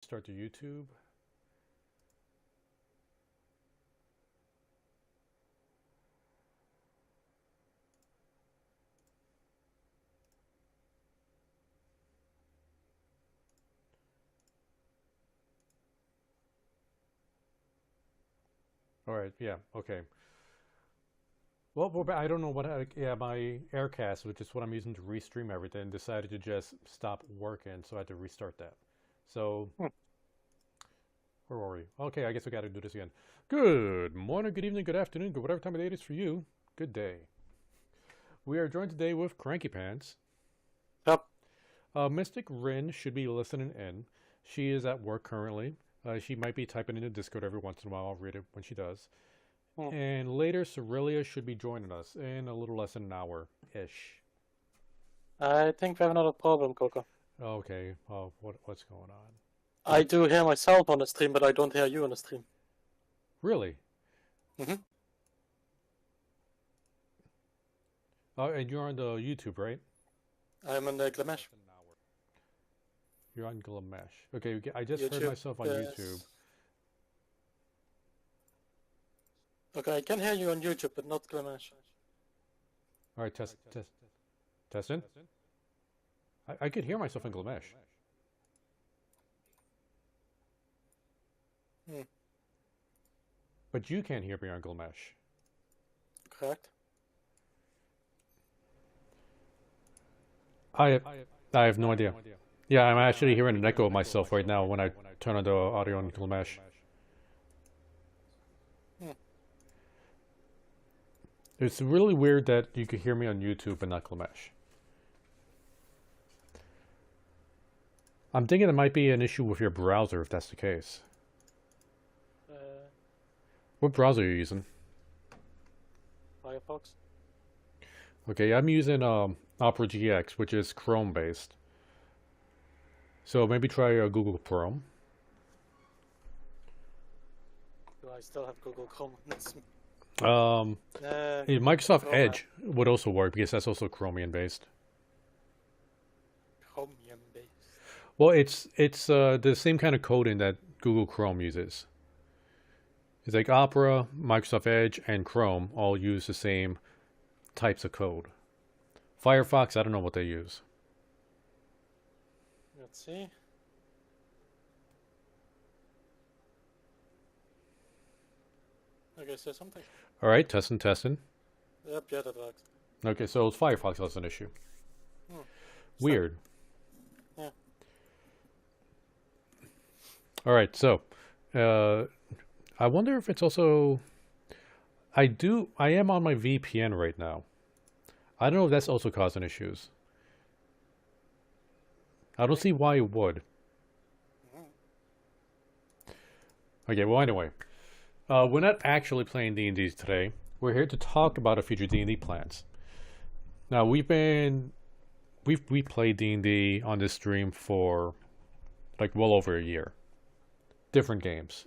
Start the YouTube. All right, yeah, okay. Well, we're back. I don't know what. Yeah, my Aircast, which is what I'm using to restream everything, decided to just stop working, so I had to restart that. So, where were we? Okay, I guess we got to do this again. Good morning, good evening, good afternoon, good whatever time of day it is for you. Good day. We are joined today with Cranky Pants. Yep. Mystic Rin should be listening in. She is at work currently. She might be typing into Discord every once in a while. I'll read it when she does. And later, Cerelia should be joining us in a little less than an hour-ish. I think we have another problem, Coco. Okay, what's going on? I do hear myself on the stream, but I don't hear you on the stream. Really? Mm-hmm. And you're on the YouTube, right? I'm on the Glamesh. You're on Glamesh. Okay, I just heard myself on YouTube. Okay, I can hear you on YouTube, but not Glamesh. All right, testing. I could hear myself in Glamesh. But you can't hear me on Glamesh. Correct. I have no idea. Yeah, I'm actually hearing an echo of myself right now when I turn on the audio on Glamesh. It's really weird that you could hear me on YouTube but not Glamesh. I'm thinking it might be an issue with your browser if that's the case. What browser are you using? Firefox. Okay, I'm using Opera GX, which is Chrome based. So maybe try Google Chrome. Do I still have Google Chrome? Microsoft Edge would also work because that's also Chromium based. Chromium based. Well, it's the same kind of coding that Google Chrome uses. It's like Opera, Microsoft Edge, and Chrome all use the same types of code. Firefox, I don't know what they use. Let's see. Okay, say something. All right, testing. Yep, yeah, that works. Okay, so it's Firefox that's an issue. Weird. Yeah. All right, so I wonder if it's also. I am on my VPN right now. I don't know if that's also causing issues. I don't see why it would. Okay, well anyway. We're not actually playing D&D today. We're here to talk about our future D&D plans. Now we played D&D on this stream for like well over a year. Different games.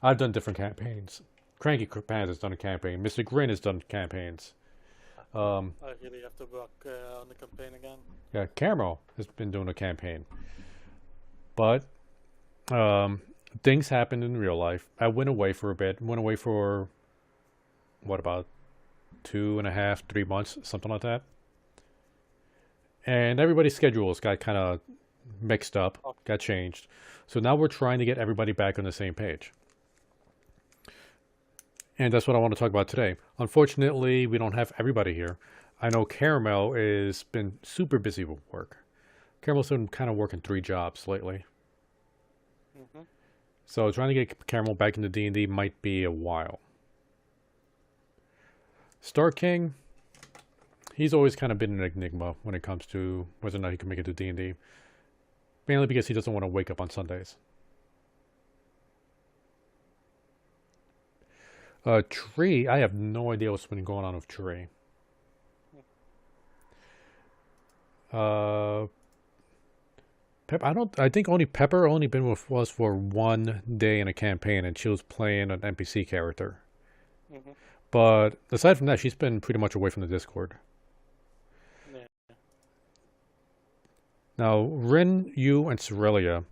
I've done different campaigns. Cranky Pants has done a campaign. Mr. Grin has done campaigns. I really have to work on the campaign again. Yeah, Caramel has been doing a campaign. But things happened in real life. I went away for a bit. Went away for, what, about 2.5, 3 months, something like that. And everybody's schedules got kind of mixed up, got changed. So now we're trying to get everybody back on the same page. And that's what I want to talk about today. Unfortunately, we don't have everybody here. I know Caramel has been super busy with work. Caramel's been kind of working 3 jobs lately. So trying to get Caramel back into D&D might be a while. Star King, he's always kind of been an enigma when it comes to whether or not he can make it to D&D. Mainly because he doesn't want to wake up on Sundays. Tree, I have no idea what's been going on with Tree. I think only Pepper only been with us for 1 day in a campaign, and she was playing an NPC character. But aside from that, she's been pretty much away from the Discord. Yeah. Now, Rin, you, and Cerelia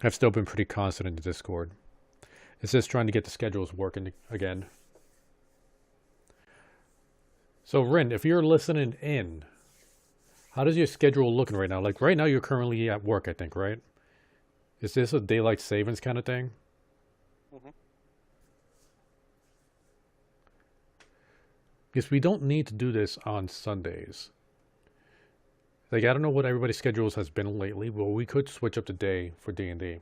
I've still been pretty constant in the Discord. It's just trying to get the schedules working again. So Rin, if you're listening in, how does your schedule looking right now? Like right now you're currently at work, I think, right? Is this a daylight savings kind of thing? Mm-hmm. Because we don't need to do this on Sundays. Like, I don't know what everybody's schedules has been lately, but we could switch up the day for D&D.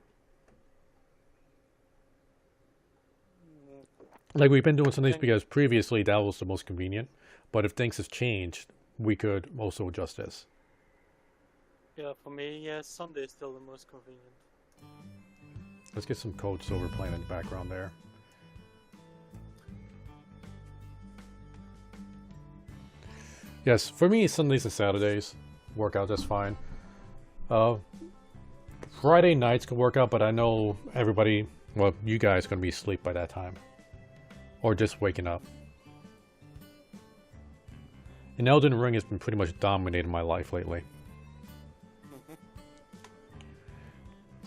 Like, we've been doing Sundays because previously that was the most convenient. But if things have changed, we could also adjust this. Yeah, for me, yeah, Sunday is still the most convenient. Let's get some Code Silver playing in the background there. Yes, for me, Sundays and Saturdays work out just fine. Friday nights can work out, but I know everybody, well, you guys are going to be asleep by that time. Or just waking up. And Elden Ring has been pretty much dominating my life lately.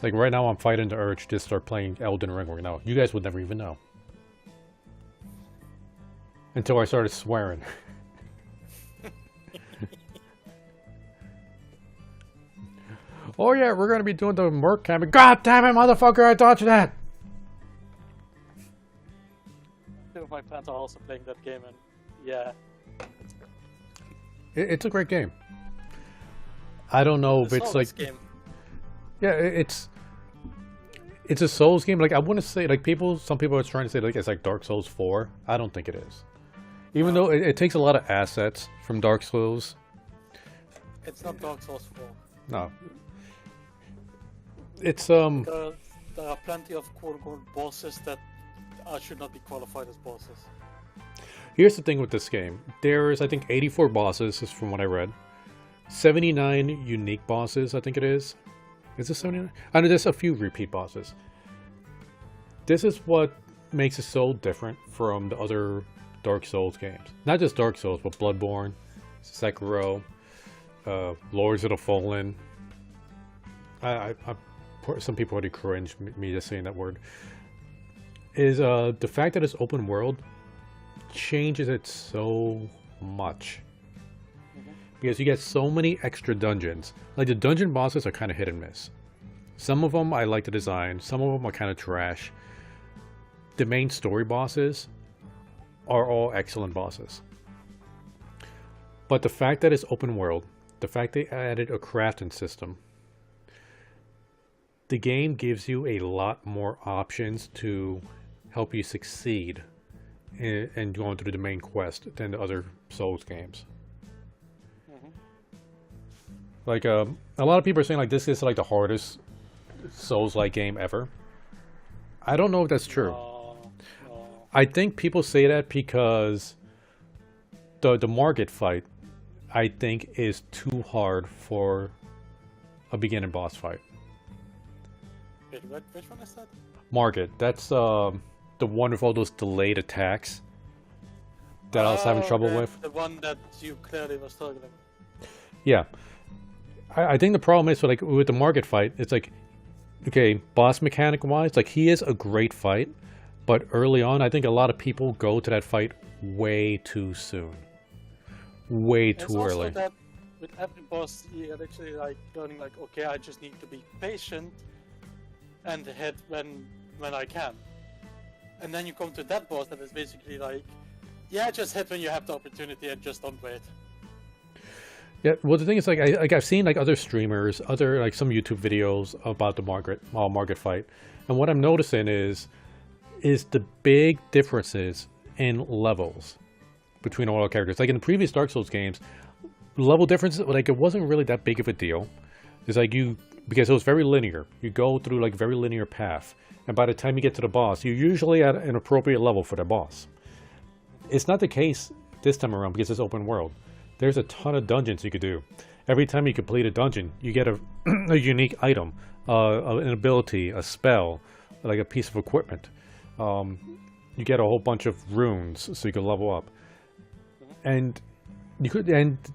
Like right now I'm fighting the urge to start playing Elden Ring right now. You guys would never even know. Until I started swearing. Oh yeah, we're gonna be doing the merc campaign. God damn it, motherfucker, I taught you that! Two of my friends are also playing that game, and yeah. It's a great game. I don't know if it's like... Game. Yeah, it's a Souls game. Like, I wouldn't say, like, some people are trying to say, like, it's like Dark Souls 4. I don't think it is. Even though it takes a lot of assets from Dark Souls. It's not Dark Souls 4. No. It's, There are plenty of quote-unquote bosses that should not be qualified as bosses. Here's the thing with this game. There's, I think, 84 bosses, is from what I read. 79 unique bosses, I think it is. Is this 79? I know there's a few repeat bosses. This is what makes it so different from the other Dark Souls games. Not just Dark Souls, but Bloodborne, Sekiro, Lords of the Fallen. Some people already cringe me just saying that word. Is the fact that it's open world changes it so much. Because you get so many extra dungeons. Like, the dungeon bosses are kind of hit and miss. Some of them I like the design, some of them are kind of trash. The main story bosses are all excellent bosses. But the fact that it's open world, the fact they added a crafting system, the game gives you a lot more options to help you succeed in going through the main quest than the other Souls games. Like, a lot of people are saying, like, this is, like, the hardest Souls-like game ever. I don't know if that's true. No. I think people say that because the market fight, I think, is too hard for a beginning boss fight. Wait, which one is that? Market. That's the one with all those delayed attacks that I was having trouble with. The one that you clearly were struggling. Yeah. I think the problem is with the market fight, it's like, okay, boss mechanic wise, like, he is a great fight, but early on, I think a lot of people go to that fight way too soon. Way too early. That with every boss, you're actually like learning, like, okay, I just need to be patient and hit when I can. And then you come to that boss that is basically like, yeah, just hit when you have the opportunity and just don't wait. Yeah, well, the thing is, like, I've seen, like, other streamers, like, some YouTube videos about the market fight, and what I'm noticing is the big differences in levels between all the characters. Like, in the previous Dark Souls games, level differences, like, it wasn't really that big of a deal. It's like because it was very linear. You go through, like, a very linear path, and by the time you get to the boss, you're usually at an appropriate level for the boss. It's not the case this time around because it's open world. There's a ton of dungeons you could do. Every time you complete a dungeon, you get a unique item, an ability, a spell, like a piece of equipment. You get a whole bunch of runes so you can level up. And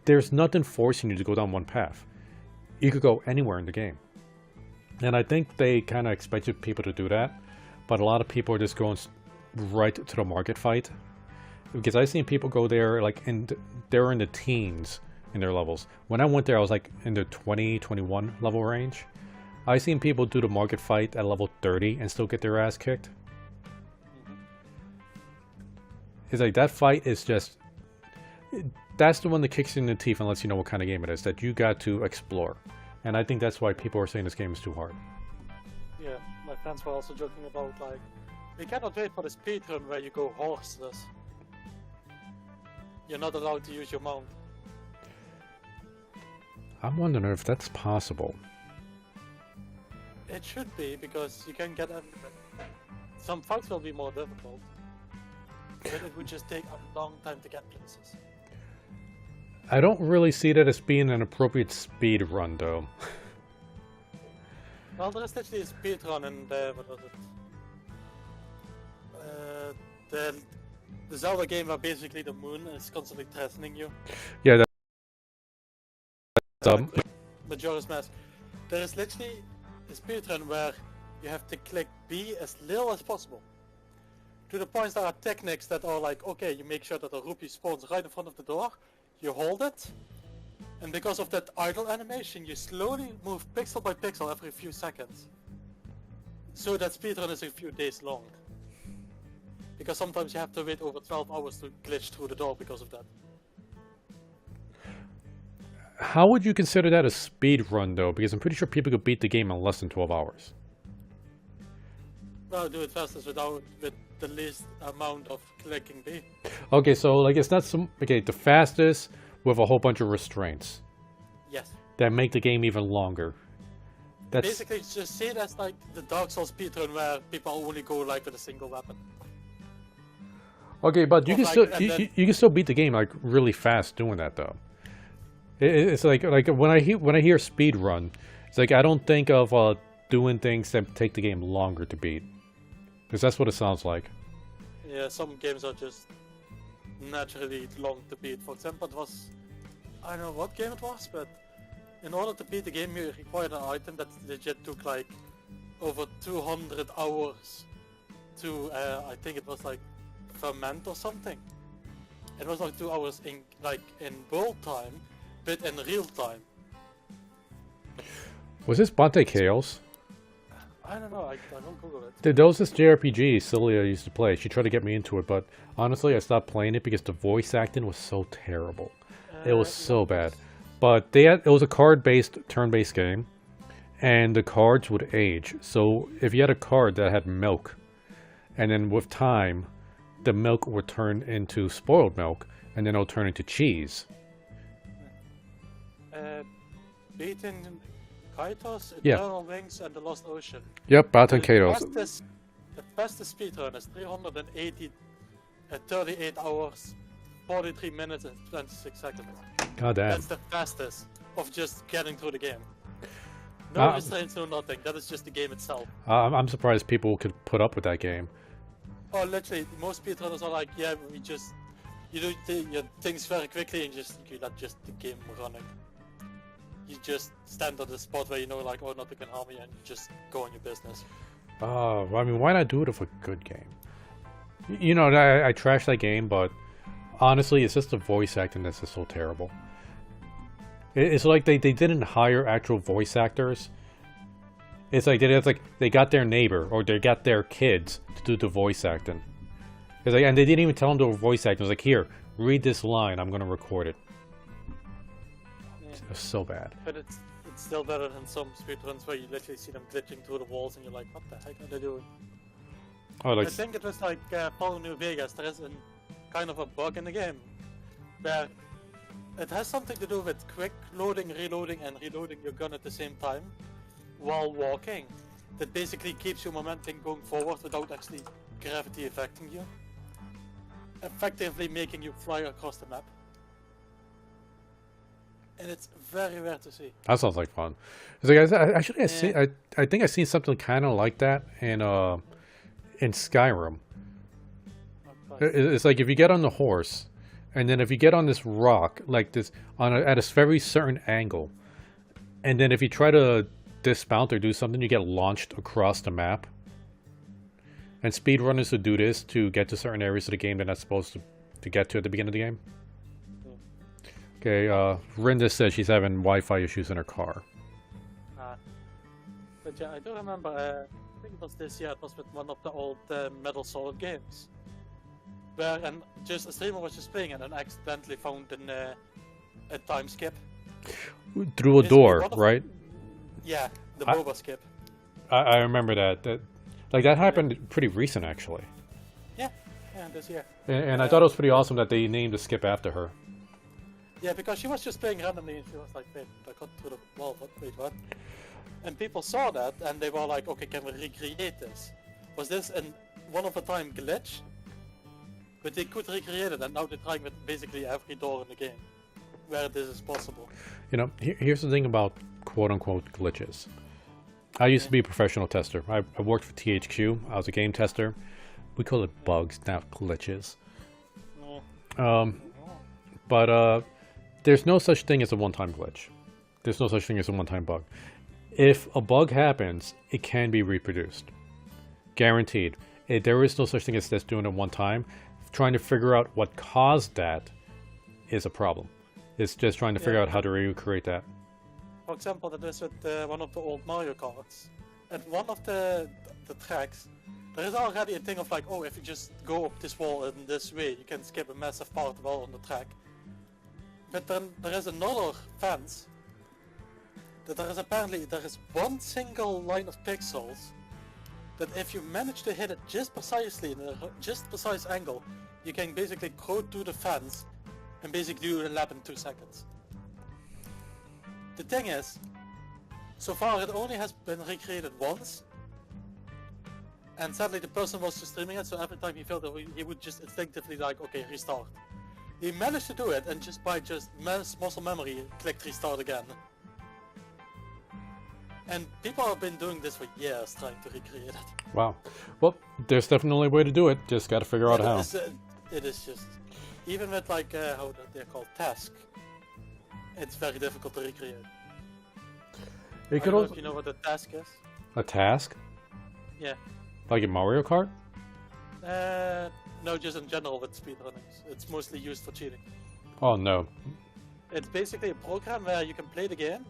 there's nothing forcing you to go down one path. You could go anywhere in the game. And I think they kind of expected people to do that, but a lot of people are just going right to the market fight. Because I've seen people go there, like, they're in the teens in their levels. When I went there, I was like in the 20, 21 level range. I've seen people do the market fight at level 30 and still get their ass kicked. It's like, that fight is just... That's the one that kicks you in the teeth and lets you know what kind of game it is, that you got to explore. And I think that's why people are saying this game is too hard. Yeah, my friends were also joking about, like, we cannot wait for the speedrun where you go horseless. You're not allowed to use your mount. I'm wondering if that's possible. It should be, because you can get everything. Some fights will be more difficult, but it would just take a long time to get places. I don't really see that as being an appropriate speed run, though. Well, there is literally a speedrun in the, what was it? The Zelda game where basically the moon is constantly threatening you. Yeah, that's dumb. Majora's Mask. There is literally a speedrun where you have to click B as little as possible. To the point there are techniques that are like, okay, you make sure that the rupee spawns right in front of the door, you hold it, and because of that idle animation, you slowly move pixel by pixel every few seconds. So that speedrun is a few days long. Because sometimes you have to wait over 12 hours to glitch through the door because of that. How would you consider that a speed run, though? Because I'm pretty sure people could beat the game in less than 12 hours. Well, do it fastest with the least amount of clicking B. Okay, so like it's not some... Okay, the fastest with a whole bunch of restraints. Yes. That make the game even longer. That's... Basically, just see it as like the Dark Souls speedrun where people only go like with a single weapon. Okay, but you can like, still you can still beat the game like really fast doing that though. It's like when I hear speed run, it's like I don't think of doing things that take the game longer to beat, because that's what it sounds like. Yeah, some games are just naturally long to beat. For example, it was, I don't know what game it was, but in order to beat the game, you required an item that legit took like over 200 hours to I think it was like ferment or something. It was like 2 hours in world time, but in real time. Was this Bante Chaos? I don't know, I don't Google it. There was this JRPG Celia used to play. She tried to get me into it, but honestly I stopped playing it because the voice acting was so terrible. It was so bad. But it was a card-based, turn-based game, and the cards would age. So if you had a card that had milk, and then with time, the milk would turn into spoiled milk, and then it'll turn into cheese. Beating Kaitos, Yeah. Eternal Wings, and the Lost Ocean. Yep, Baton Katos. The fastest speedrun is 38 hours, 43 minutes, and 26 seconds. God damn. That's the fastest of just getting through the game. No restraints, no nothing. That is just the game itself. I'm surprised people could put up with that game. Oh, literally, most speedrunners are like, yeah, you do your things very quickly and you let just the game running. You just stand on the spot where you know, like, oh, nothing can harm me, and you just go on your business. I mean, why not do it with a good game? You know, I trash that game, but honestly, it's just the voice acting that's just so terrible. It's like they didn't hire actual voice actors. It's like they got their neighbor or they got their kids to do the voice acting. It's like, and they didn't even tell them to voice act. It was like, here, read this line. I'm gonna record it. Yeah. It was so bad. But it's still better than some speedruns where you literally see them glitching through the walls and you're like, what the heck are they doing? Oh, like I think it was like Fallout New Vegas. There is kind of a bug in the game where it has something to do with quick loading, reloading, and reloading your gun at the same time while walking. That basically keeps your momentum going forward without actually gravity affecting you, effectively making you fly across the map. And it's very rare to see. that sounds like fun. It's like actually I think I seen something kind of like that in Skyrim. It's like if you get on the horse, and then if you get on this rock like this at a very certain angle, and then if you try to dismount or do something, you get launched across the map. And speedrunners would do this to get to certain areas of the game they're not supposed to get to at the beginning of the game. Okay, Rinda says she's having Wi-Fi issues in her car. But yeah, I do remember, I think it was this year, it was with one of the old Metal Solid games. Where just a streamer was just playing and then accidentally found a time skip. Through a door, right? Yeah, the boba skip. I remember that. Like, that happened pretty recent, actually. Yeah, this year. And I thought it was pretty awesome that they named the skip after her. Yeah, because she was just playing randomly and she was like, wait, I got through the wall, wait, what? And people saw that and they were like, okay, can we recreate this? Was this a one-of-a-time glitch? But they could recreate it, and now they're trying with basically every door in the game where this is possible. You know, here's the thing about quote-unquote glitches. I used to be a professional tester. I worked for THQ. I was a game tester. We call it bugs, not glitches. But there's no such thing as a one-time glitch. There's no such thing as a one-time bug. If a bug happens, it can be reproduced. Guaranteed. There is no such thing as just doing it one time. Trying to figure out what caused that is a problem. It's just trying to figure out how to recreate that. For example, that is with one of the old Mario Karts. At one of the tracks, there is already a thing of like, oh, if you just go up this wall in this way, you can skip a massive part well on the track. But then there is another fence that there is one single line of pixels that if you manage to hit it just precisely in a just precise angle, you can basically go through the fence and basically do a lap in 2 seconds. The thing is, so far it only has been recreated once, and sadly the person was just streaming it, so every time he failed it, he would just instinctively like, okay, restart. He managed to do it, and just by muscle memory, clicked restart again. And people have been doing this for years, trying to recreate it. Wow. Well, there's definitely a way to do it. Just got to figure out how. It is just, even with like how they're called task, it's very difficult to recreate. I don't know if you know what a task is. A task? Yeah. Like in Mario Kart? No, just in general with speedrunnings. It's mostly used for cheating. Oh no. It's basically a program where you can play the game,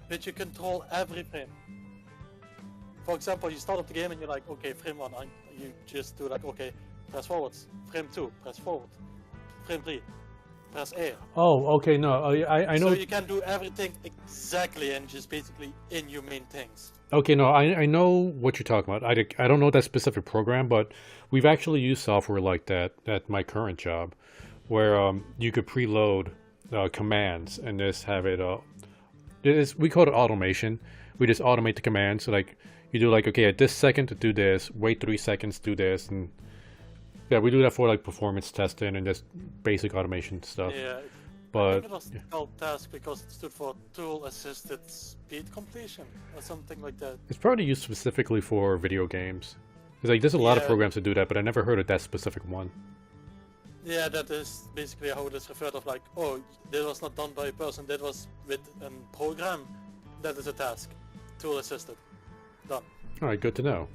but you control every frame. For example, you start up the game and you're like, okay, frame 1, you just do like, okay, press forwards. Frame 2, press forward. Frame 3, press A. Oh, okay, no, I know. So you can do everything exactly and just basically in your main things. Okay, no, I know what you're talking about. I don't know that specific program, but we've actually used software like that at my current job, where you could preload commands and just have it. We call it automation. We just automate the commands. So like you do like, okay, at this second to do this, wait 3 seconds, do this, and yeah, we do that for like performance testing and just basic automation stuff. Yeah, but I think it was called task because it stood for tool assisted speed completion or something like that. It's probably used specifically for video games. It's like there's a lot of programs that do that, but I never heard of that specific one. Yeah, that is basically how it is referred of like, oh, that was not done by a person, that was with a program. That is a task. Tool assisted. Done. Alright, good to know.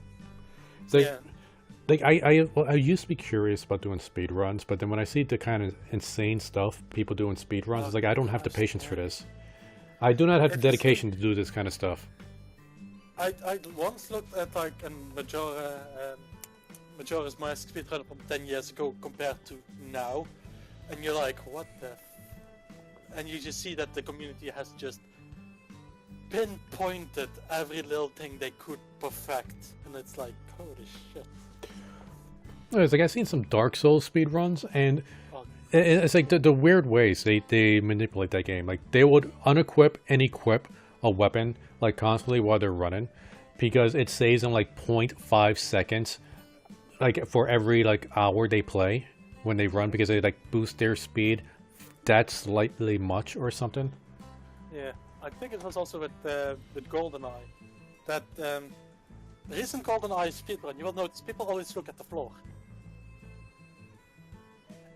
It's like, like I used to be curious about doing speed runs, but then when I see the kind of insane stuff people do in speed runs, it's like I don't have the patience for this. I do not have the dedication to do this kind of stuff. I once looked at like a Majora's Mask speedrun from 10 years ago compared to now, and you're like, what the and you just see that the community has just pinpointed every little thing they could perfect, and it's like, holy shit. It's like I've seen some Dark Souls speedruns, and it's like the weird ways they manipulate that game. Like they would unequip and equip a weapon like constantly while they're running, because it saves them like 0.5 seconds, like for every like hour they play when they run, because they like boost their speed that slightly much or something. Yeah, I think it was also with GoldenEye. That recent GoldenEye speedrun, you will notice people always look at the floor.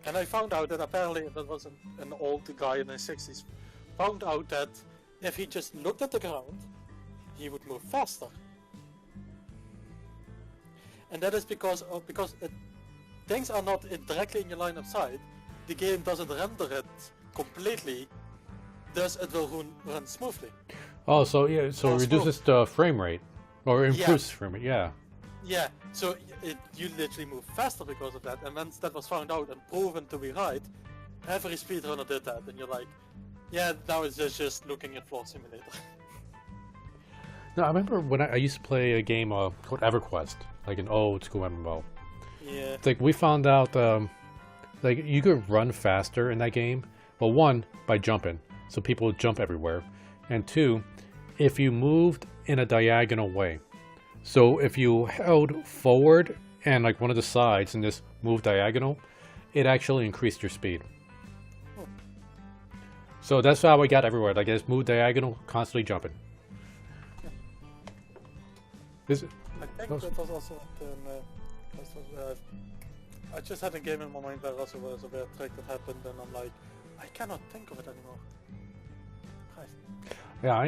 And I found out that apparently that was an old guy in his 60s. Found out that if he just looked at the ground he would move faster. And that is because things are not directly in your line of sight. The game doesn't render it completely, thus it will run smoothly. Oh, so yeah, so it reduces the frame rate, or improves frame rate, yeah. Yeah, so you literally move faster because of that, and once that was found out and proven to be right, every speedrunner did that, and you're like, yeah, now it's just looking at Floor Simulator. No, I remember when I used to play a game called EverQuest, like an old school MMO. Yeah. It's like we found out, like you could run faster in that game. Well, one, by jumping, so people would jump everywhere, and two, if you moved in a diagonal way. So if you held forward and like one of the sides and just moved diagonal, it actually increased your speed. Oh. So that's how I got everywhere. Like I just moved diagonal, constantly jumping. I think that was also I just had a game in my mind where also was a weird trick that happened, and I'm like, I cannot think of it anymore. Christ. Yeah,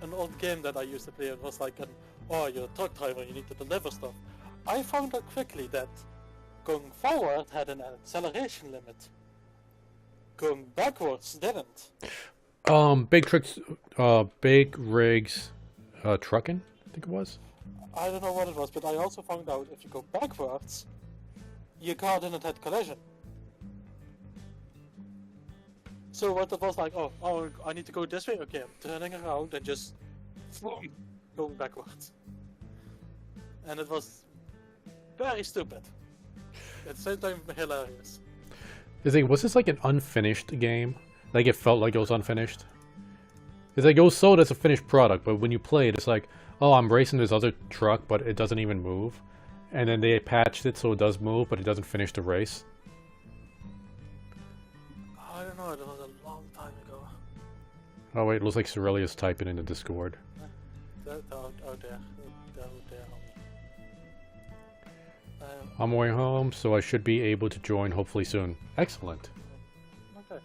an old game that I used to play. It was like you're a truck driver, you need to deliver stuff. I found out quickly that going forward had an acceleration limit. Going backwards didn't. Big rigs, trucking, I think it was. I don't know what it was, but I also found out if you go backwards, your car didn't have collision. So what it was like, oh, I need to go this way. Okay, I'm turning around and just going backwards. And it was very stupid. At the same time, hilarious. Was this like an unfinished game? Like it felt like it was unfinished? It's like it was sold as a finished product, but when you play it, it's like, oh, I'm racing this other truck, but it doesn't even move. And then they patched it so it does move, but it doesn't finish the race. I don't know, it was a long time ago. Oh wait, it looks like Cerelius typing in the Discord. Out there. I'm going home, so I should be able to join hopefully soon. Excellent. Okay.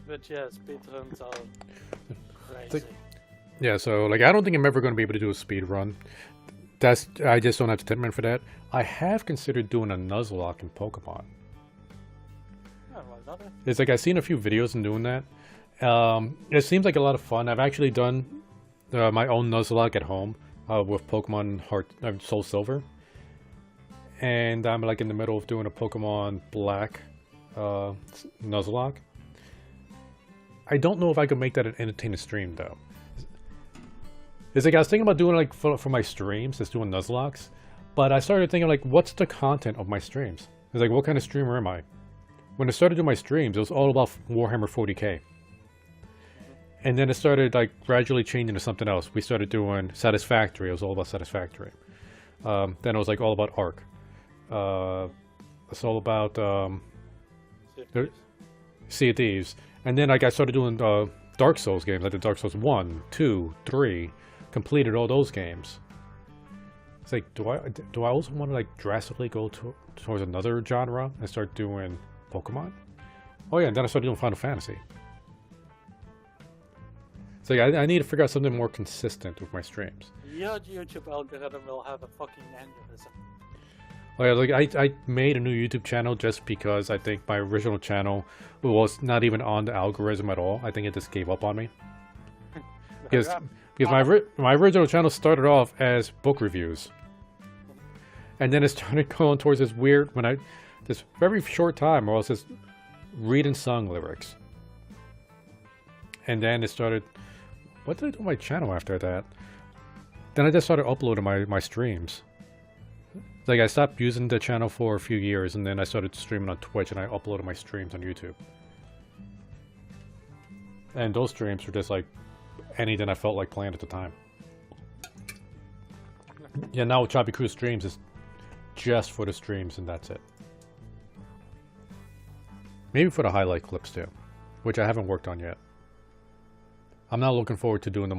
But yeah, speedruns are crazy. Yeah, so like I don't think I'm ever going to be able to do a speed run. I just don't have the temperament for that. I have considered doing a Nuzlocke in Pokemon. Yeah, why not? It's like I've seen a few videos in doing that. It seems like a lot of fun. I've actually done my own Nuzlocke at home with Pokemon Soul Silver. And I'm like in the middle of doing a Pokemon Black Nuzlocke. I don't know if I could make that an entertaining stream though. It's like I was thinking about doing like for my streams, just doing Nuzlocks, but I started thinking like, what's the content of my streams? It's like, what kind of streamer am I? When I started doing my streams, it was all about Warhammer 40k, and then it started like gradually changing to something else. We started doing Satisfactory. It was all about Satisfactory. Then it was like all about Arc. It's all about Sea of Thieves, and then like I started doing Dark Souls games. I did Dark Souls 1, 2, 3. Completed all those games. It's like, do I also want to like drastically go towards another genre and start doing Pokemon? Oh yeah, and then I started doing Final Fantasy. It's like I need to figure out something more consistent with my streams. Your YouTube algorithm will have a fucking aneurysm. Oh yeah, like I made a new YouTube channel just because I think my original channel was not even on the algorithm at all. I think it just gave up on me. Because my original channel started off as book reviews, and then it started going towards this weird this very short time where I was just reading song lyrics, and then it started. What did I do on my channel after that? Then I just started uploading my streams. Like I stopped using the channel for a few years, and then I started streaming on Twitch, and I uploaded my streams on YouTube. And those streams were just like anything I felt like playing at the time. Yeah, now Choppy Crew streams is just for the streams, and that's it. Maybe for the highlight clips too, which I haven't worked on yet. I'm not looking forward to doing the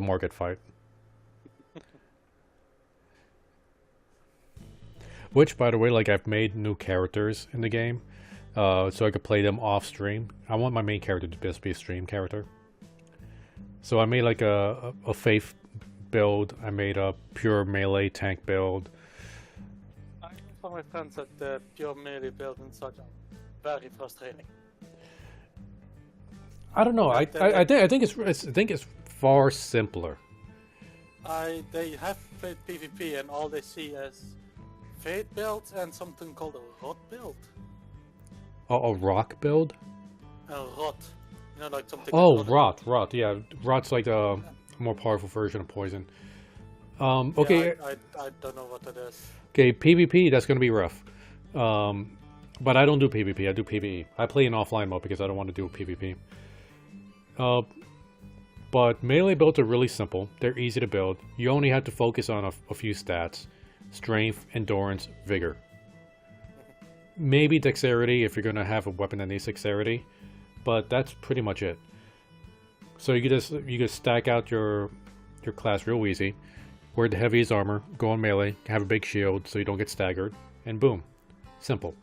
market fight. Which, by the way, like I've made new characters in the game, so I could play them off stream. I want my main character to just be a stream character. So I made like a faith build. I made a pure melee tank build. I know from my friends that the pure melee build and such are very frustrating. I don't know. I think it's far simpler. They have played PvP and all they see is Fate builds and something called a Rot build. A rock build? A Rot. You know, like something. Oh, Rot. Yeah, Rot's like a more powerful version of poison. Okay. Yeah, I don't know what it is. Okay, PvP, that's going to be rough. But I don't do PvP, I do PvE. I play in offline mode because I don't want to do PvP. But melee builds are really simple. They're easy to build. You only have to focus on a few stats. Strength, endurance, vigor. Maybe dexterity if you're going to have a weapon that needs dexterity. But that's pretty much it. So you can stack out your class real easy. Wear the heaviest armor, go on melee, have a big shield so you don't get staggered, and boom. Simple.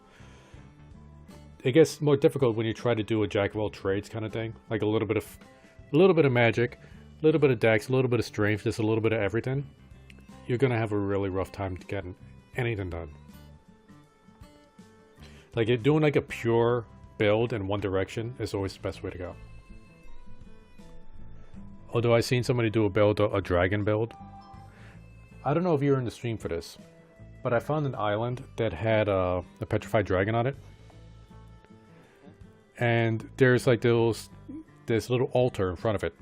It gets more difficult when you try to do a jack of all trades kind of thing. Like a little bit of magic, a little bit of dex, a little bit of strength, just a little bit of everything. You're gonna have a really rough time getting anything done. Like doing like a pure build in one direction is always the best way to go. Although I've seen somebody do a dragon build. I don't know if you were in the stream for this, but I found an island that had a petrified dragon on it. And there's like this little altar in front of it.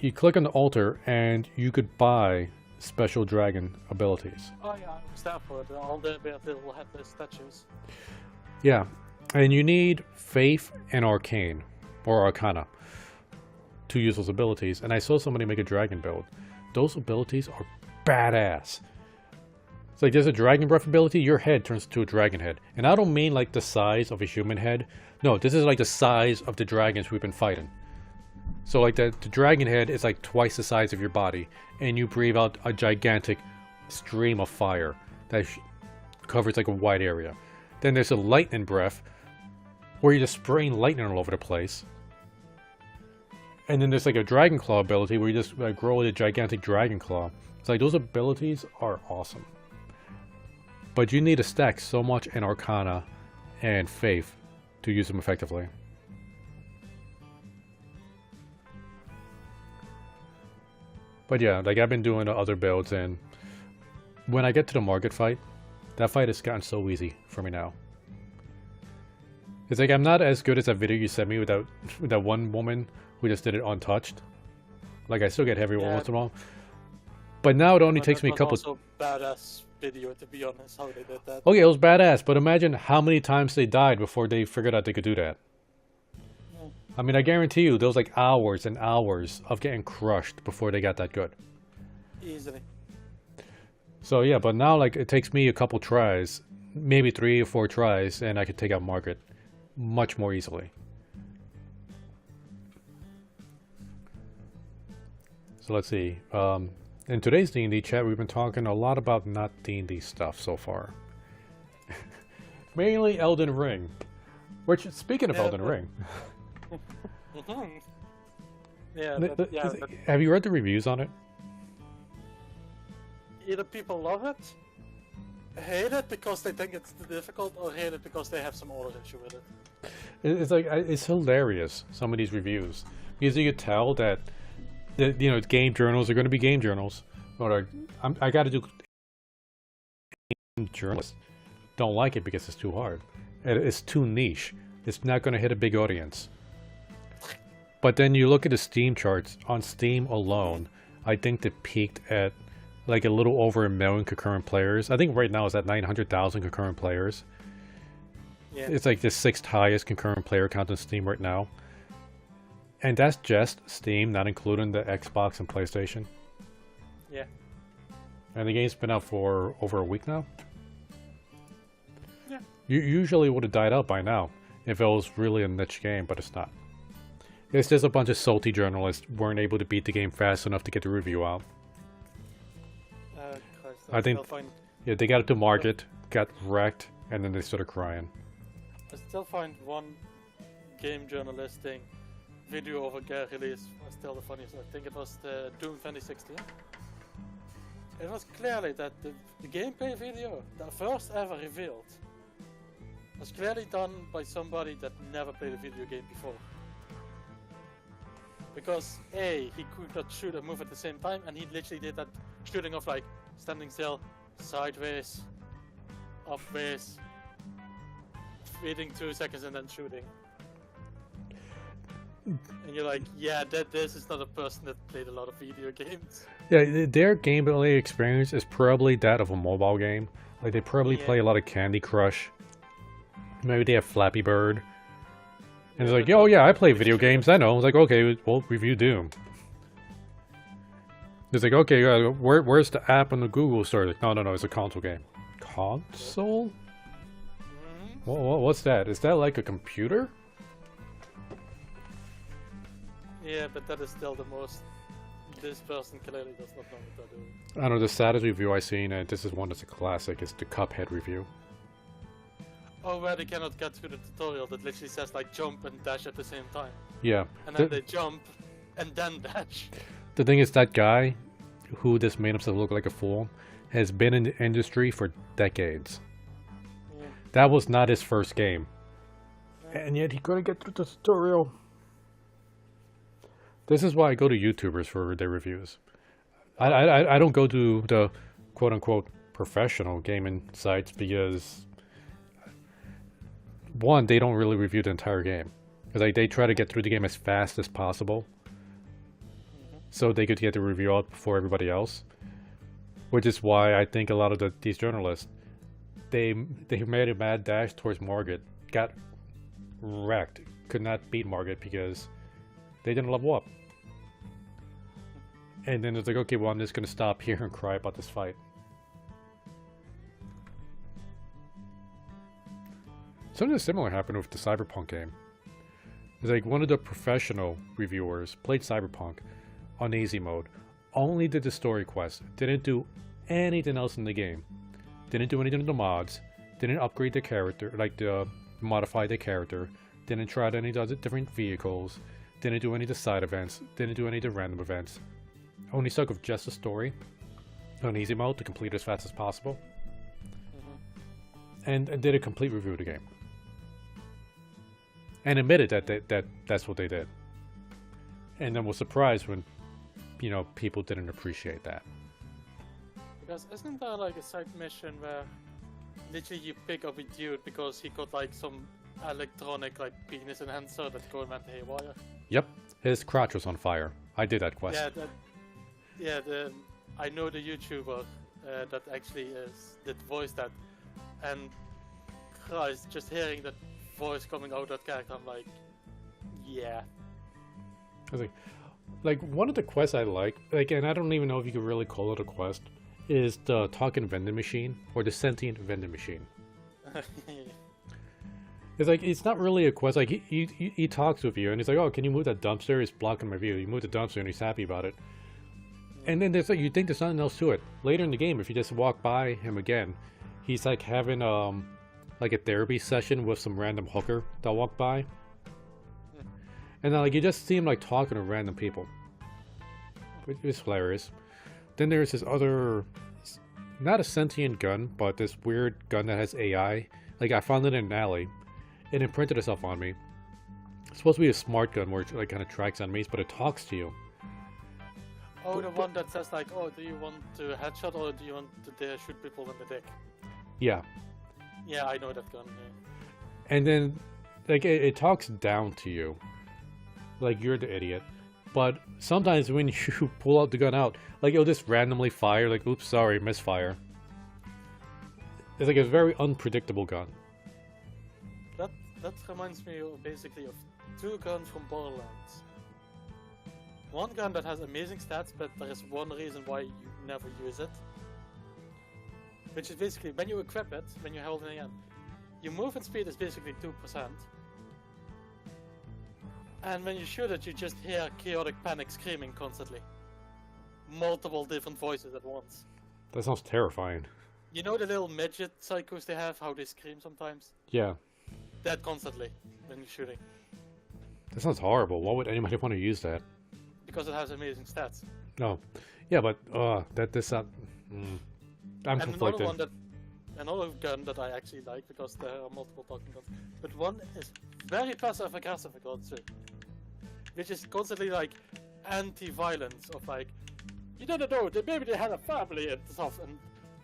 You click on the altar and you could buy special dragon abilities. Oh yeah, I was there for it. All the will have the statues. Yeah, and you need faith and arcane, or arcana, to use those abilities. And I saw somebody make a dragon build. Those abilities are badass. It's like there's a dragon breath ability, your head turns to a dragon head. And I don't mean like the size of a human head. No, this is like the size of the dragons we've been fighting. So like the dragon head is like twice the size of your body. And you breathe out a gigantic stream of fire that covers like a wide area. Then there's a lightning breath where you're just spraying lightning all over the place. And then there's like a dragon claw ability where you just grow a gigantic dragon claw. It's like those abilities are awesome. But you need to stack so much in Arcana and Faith to use them effectively. But yeah, like I've been doing other builds, and when I get to the market fight, that fight has gotten so easy for me now. It's like I'm not as good as that video you sent me with that one woman who just did it untouched. Like I still get heavy once in a while. But now it only takes me a couple. Also badass video, to be honest, how they did that. Okay, it was badass, but imagine how many times they died before they figured out they could do that. Yeah. I mean, I guarantee you, there was like hours and hours of getting crushed before they got that good. Easily. So yeah, but now like it takes me a couple tries, maybe 3 or 4 tries, and I could take out Margaret much more easily. So let's see. In today's D&D chat, we've been talking a lot about not D&D stuff so far. Mainly Elden Ring. Which, speaking of Elden Ring... have you read the reviews on it? Either people love it, hate it because they think it's too difficult, or hate it because they have some other issue with it. It's like, it's hilarious, some of these reviews. Because you could tell that you know, game journals are going to be game journals. Or I got to do journalists don't like it because it's too hard. It's too niche. It's not going to hit a big audience. But then you look at the Steam charts. On Steam alone, I think they peaked at like a little over 1 million concurrent players. I think right now it's at 900,000 concurrent players. Yeah. It's like the 6th highest concurrent player count on Steam right now. And that's just Steam, not including the Xbox and PlayStation. Yeah. And the game's been out for over a week now? Yeah. You usually would have died out by now if it was really a niche game, but it's not. It's just a bunch of salty journalists weren't able to beat the game fast enough to get the review out. I think yeah, they got it to market, got wrecked, and then they started crying. I still find one game journalist thing video of a game release was still the funniest. I think it was the Doom 2016. It was clearly that the gameplay video, the first ever revealed, was clearly done by somebody that never played a video game before. Because A, he could not shoot and move at the same time, and he literally did that shooting of like standing still, sideways, upways, waiting 2 seconds and then shooting. And you're like, yeah, this is not a person that played a lot of video games. Yeah, their gameplay experience is probably that of a mobile game. Like, they probably play a lot of Candy Crush. Maybe they have Flappy Bird. And it's like, oh yeah, I play video games, I know. It's like, okay, well, review Doom. It's like, okay, where's the app on the Google Store? Like, no, it's a console game. Console? What's that? Is that like a computer? Yeah, but that is still the most... This person clearly does not know what they're doing. I don't know, the saddest review I've seen, and this is one that's a classic, is the Cuphead review. Oh, where they cannot get through the tutorial that literally says like jump and dash at the same time. Yeah. And then they jump and then dash. The thing is, that guy who just made himself look like a fool has been in the industry for decades. Yeah. That was not his first game. Yeah. And yet he couldn't get through the tutorial. This is why I go to YouTubers for their reviews. I don't go to the quote-unquote professional gaming sites because... One, they don't really review the entire game. Because they try to get through the game as fast as possible. So they could get the review out before everybody else. Which is why I think a lot of these journalists, they made a mad dash towards Margit. Got wrecked. Could not beat Margit because they didn't level up. And then it's like, okay, well, I'm just going to stop here and cry about this fight. Something similar happened with the Cyberpunk game. It's like one of the professional reviewers played Cyberpunk on easy mode, only did the story quest, didn't do anything else in the game, didn't do anything in the mods, didn't upgrade the character, modify the character, didn't try any of the different vehicles, didn't do any of the side events, didn't do any of the random events, only stuck with just the story on easy mode to complete as fast as possible, and did a complete review of the game. And admitted that that's what they did. And then was surprised when, you know, people didn't appreciate that. Because isn't there like a side mission where literally you pick up a dude because he got like some electronic like penis enhancer that go and went haywire? Yep, his crotch was on fire. I did that quest. I know the YouTuber that actually did voice that, and Christ, just hearing that voice coming out of that character, I'm like, yeah. I was like one of the quests I like, and I don't even know if you could really call it a quest, is the talking vending machine, or the sentient vending machine. It's like, it's not really a quest, like, he talks with you, and he's like, oh, can you move that dumpster? It's blocking my view. You move the dumpster, and he's happy about it. And then there's like, you think there's nothing else to it. Later in the game, if you just walk by him again, he's like having, like a therapy session with some random hooker that walked by. And then like you just see him like talking to random people. Which is hilarious. Then there's this other, not a sentient gun, but this weird gun that has AI. Like I found it in an alley. It imprinted itself on me. It's supposed to be a smart gun where it like kind of tracks enemies, but it talks to you. Oh, the one that says like, oh, do you want to headshot or do you want to shoot people in the dick? Yeah. Yeah, I know that gun. Yeah. And then, like, it talks down to you. Like, you're the idiot. But sometimes when you pull out the gun out, like, it'll just randomly fire. Like, oops, sorry, misfire. It's like a very unpredictable gun. That reminds me basically of two guns from Borderlands. One gun that has amazing stats, but there is one reason why you never use it. Which is basically, when you equip it, when you hold it again, your movement speed is basically 2%. And when you shoot it, you just hear chaotic panic screaming constantly. Multiple different voices at once. That sounds terrifying. You know the little midget psychos they have, how they scream sometimes? Yeah. That constantly, when you're shooting. That sounds horrible. Why would anybody want to use that? Because it has amazing stats. No. Yeah, but I'm conflicted. Another gun that I actually like, because there are multiple talking guns, but one is very passive aggressive, I gotta say, which is constantly like anti-violence, of like, you don't know, maybe they had a family and stuff.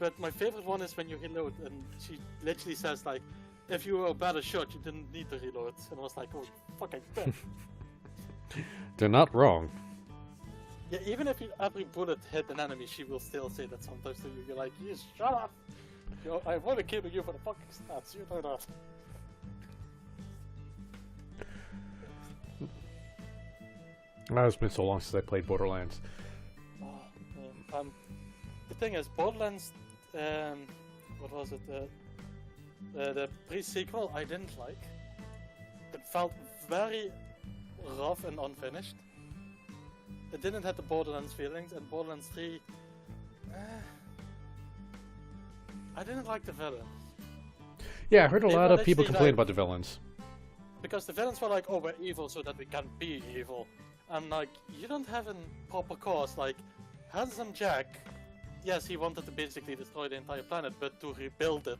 But my favorite one is when you reload, and she literally says like, if you were a better shot, you didn't need to reload. And I was like, oh, fucking bet. They're not wrong. Yeah, even if every bullet hit an enemy, she will still say that sometimes to you. You're like, you shut up! I'm only killing you for the fucking stats, you know that. It's been so long since I played Borderlands. The thing is, Borderlands, what was it? The pre-sequel I didn't like. It felt very rough and unfinished. It didn't have the Borderlands feelings, and Borderlands 3... I didn't like the villains. Yeah, I heard a lot of people complain about the villains. Because the villains were like, oh, we're evil so that we can be evil. And like, you don't have a proper cause. Like, Handsome Jack, yes, he wanted to basically destroy the entire planet, but to rebuild it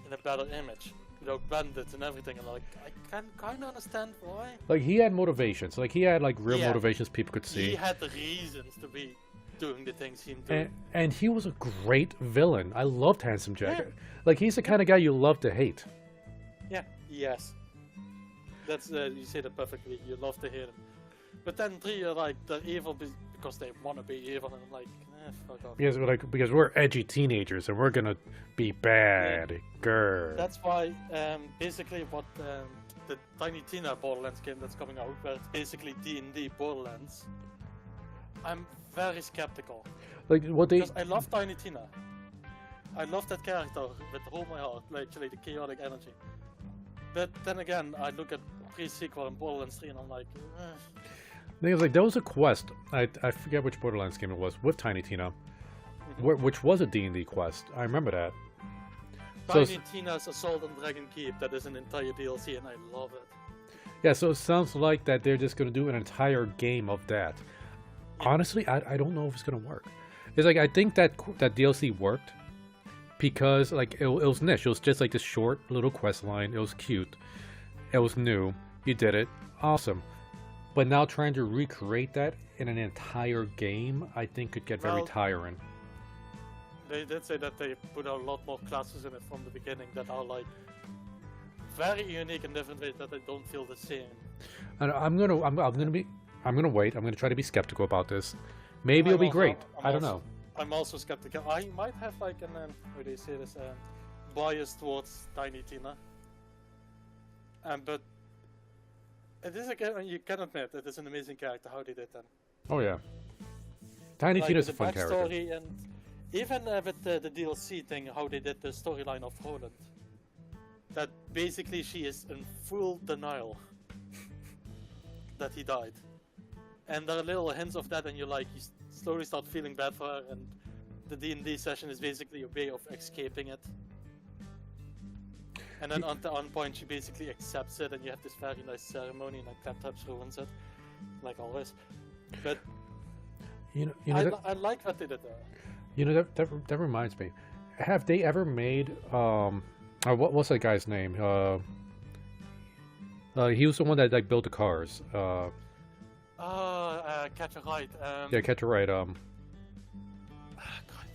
in a better image. Without bandits and everything, and like, I can kind of understand why. Like, he had motivations. Like, he had like real motivations people could see. He had the reasons to be doing the things he did. And he was a great villain. I loved Handsome Jack. Yeah. Like, he's the kind of guy you love to hate. Yeah, yes. That's, you say that perfectly. You love to hate him. But then 3 are like, they're evil because they want to be evil, and I'm like, fuck off. Yes, because we're edgy teenagers, and we're gonna be bad. Grr. That's why, basically what the Tiny Tina Borderlands game that's coming out, where it's basically D&D Borderlands, I'm very skeptical. Like, what they... Because I love Tiny Tina. I love that character with all my heart, literally the chaotic energy. But then again, I look at pre-sequel and Borderlands 3 and I'm like, The thing is, like, there was a quest, I forget which Borderlands game it was, with Tiny Tina, which was a D&D quest. I remember that. Tiny Tina's Assault on Dragon Keep, that is an entire DLC, and I love it. Yeah, so it sounds like that they're just going to do an entire game of that. Yeah. Honestly, I don't know if it's going to work. It's like, I think that DLC worked because, like, it was niche. It was just like this short little quest line. It was cute. It was new. You did it. Awesome. But now trying to recreate that in an entire game, I think could get very tiring. They did say that they put a lot more classes in it from the beginning that are like very unique in different ways that they don't feel the same. And I'm gonna wait. I'm gonna try to be skeptical about this. Maybe it'll be great. I don't know. I'm also skeptical. I might have like an how do you say this bias towards Tiny Tina. But it is again, you can admit it is an amazing character how they did that. Oh yeah, Tiny Tina's a fun character. And even with the DLC thing, how they did the storyline of Roland, that basically she is in full denial that he died, and there are little hints of that, and you slowly start feeling bad for her, and the D&D session is basically a way of escaping it. And then on one point she basically accepts it, and you have this very nice ceremony, and Claptraps ruins it, like always. But I like what they did there. You know, that reminds me. Have they ever made what's that guy's name? He was the one that like built the cars. Catch a Ride. Yeah, Catch a Ride. God,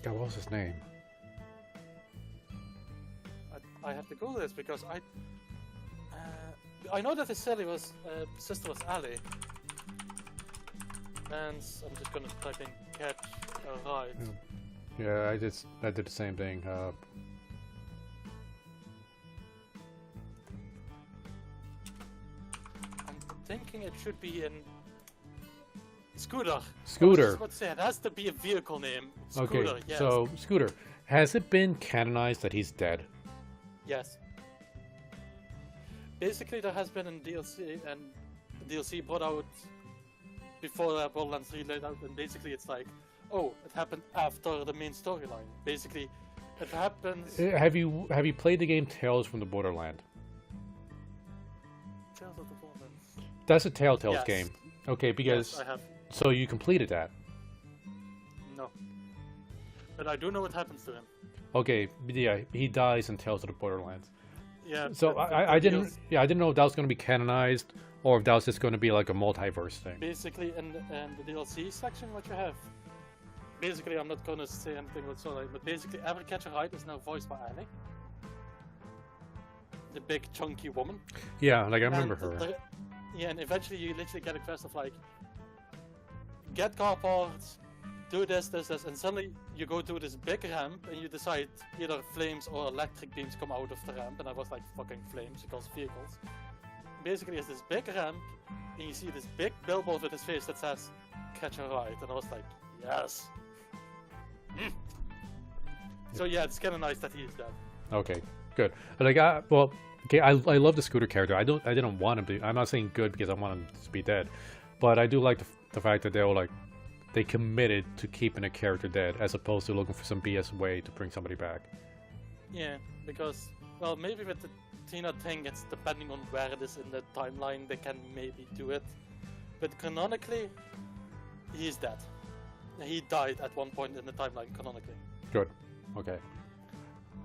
what was his name? I have to Google this because I know that his sister was Ali, and I'm just gonna type in Catch a Ride. Yeah, I did the same thing. I'm thinking it should be in Scooter. Scooter. What's that? It has to be a vehicle name. Scooter, okay, yes. So Scooter. Has it been canonized that he's dead? Yes. Basically, there has been a DLC, and the DLC brought out before Borderlands 3 laid out, and basically it's like, oh, it happened after the main storyline. Basically, it happens... Have you played the game Tales from the Borderland? Tales of the Borderlands. That's a Telltale's Yes. game. Okay, because Yes, I have. so you completed that. No. But I do know what happens to him. Okay, yeah, he dies in Tales of the Borderlands. Yeah. So but I didn't, deals- yeah, I didn't know if that was going to be canonized or if that was just going to be like a multiverse thing. Basically, in the DLC section, what you have. Basically, I'm not gonna say anything whatsoever, but basically, every Catcher Hyde is now voiced by Annie, the big chunky woman. Yeah, like I remember And her. Yeah, and eventually you literally get a quest of like, get car parts, do this, and suddenly you go to this big ramp and you decide either flames or electric beams come out of the ramp, and I was like, fucking flames because vehicles. Basically, it's this big ramp, and you see this big billboard with his face that says, Catch a Ride, and I was like, yes. So yeah, it's kind of nice that he is dead. Okay, good. Like, well, okay, I love the Scooter character. I didn't want him to. I'm not saying good because I want him to be dead, but I do like the fact that they committed to keeping a character dead as opposed to looking for some BS way to bring somebody back. Yeah, because well, maybe with the Tina thing, it's depending on where it is in the timeline, they can maybe do it. But canonically, he's dead. He died at one point in the timeline, canonically. Good. Okay.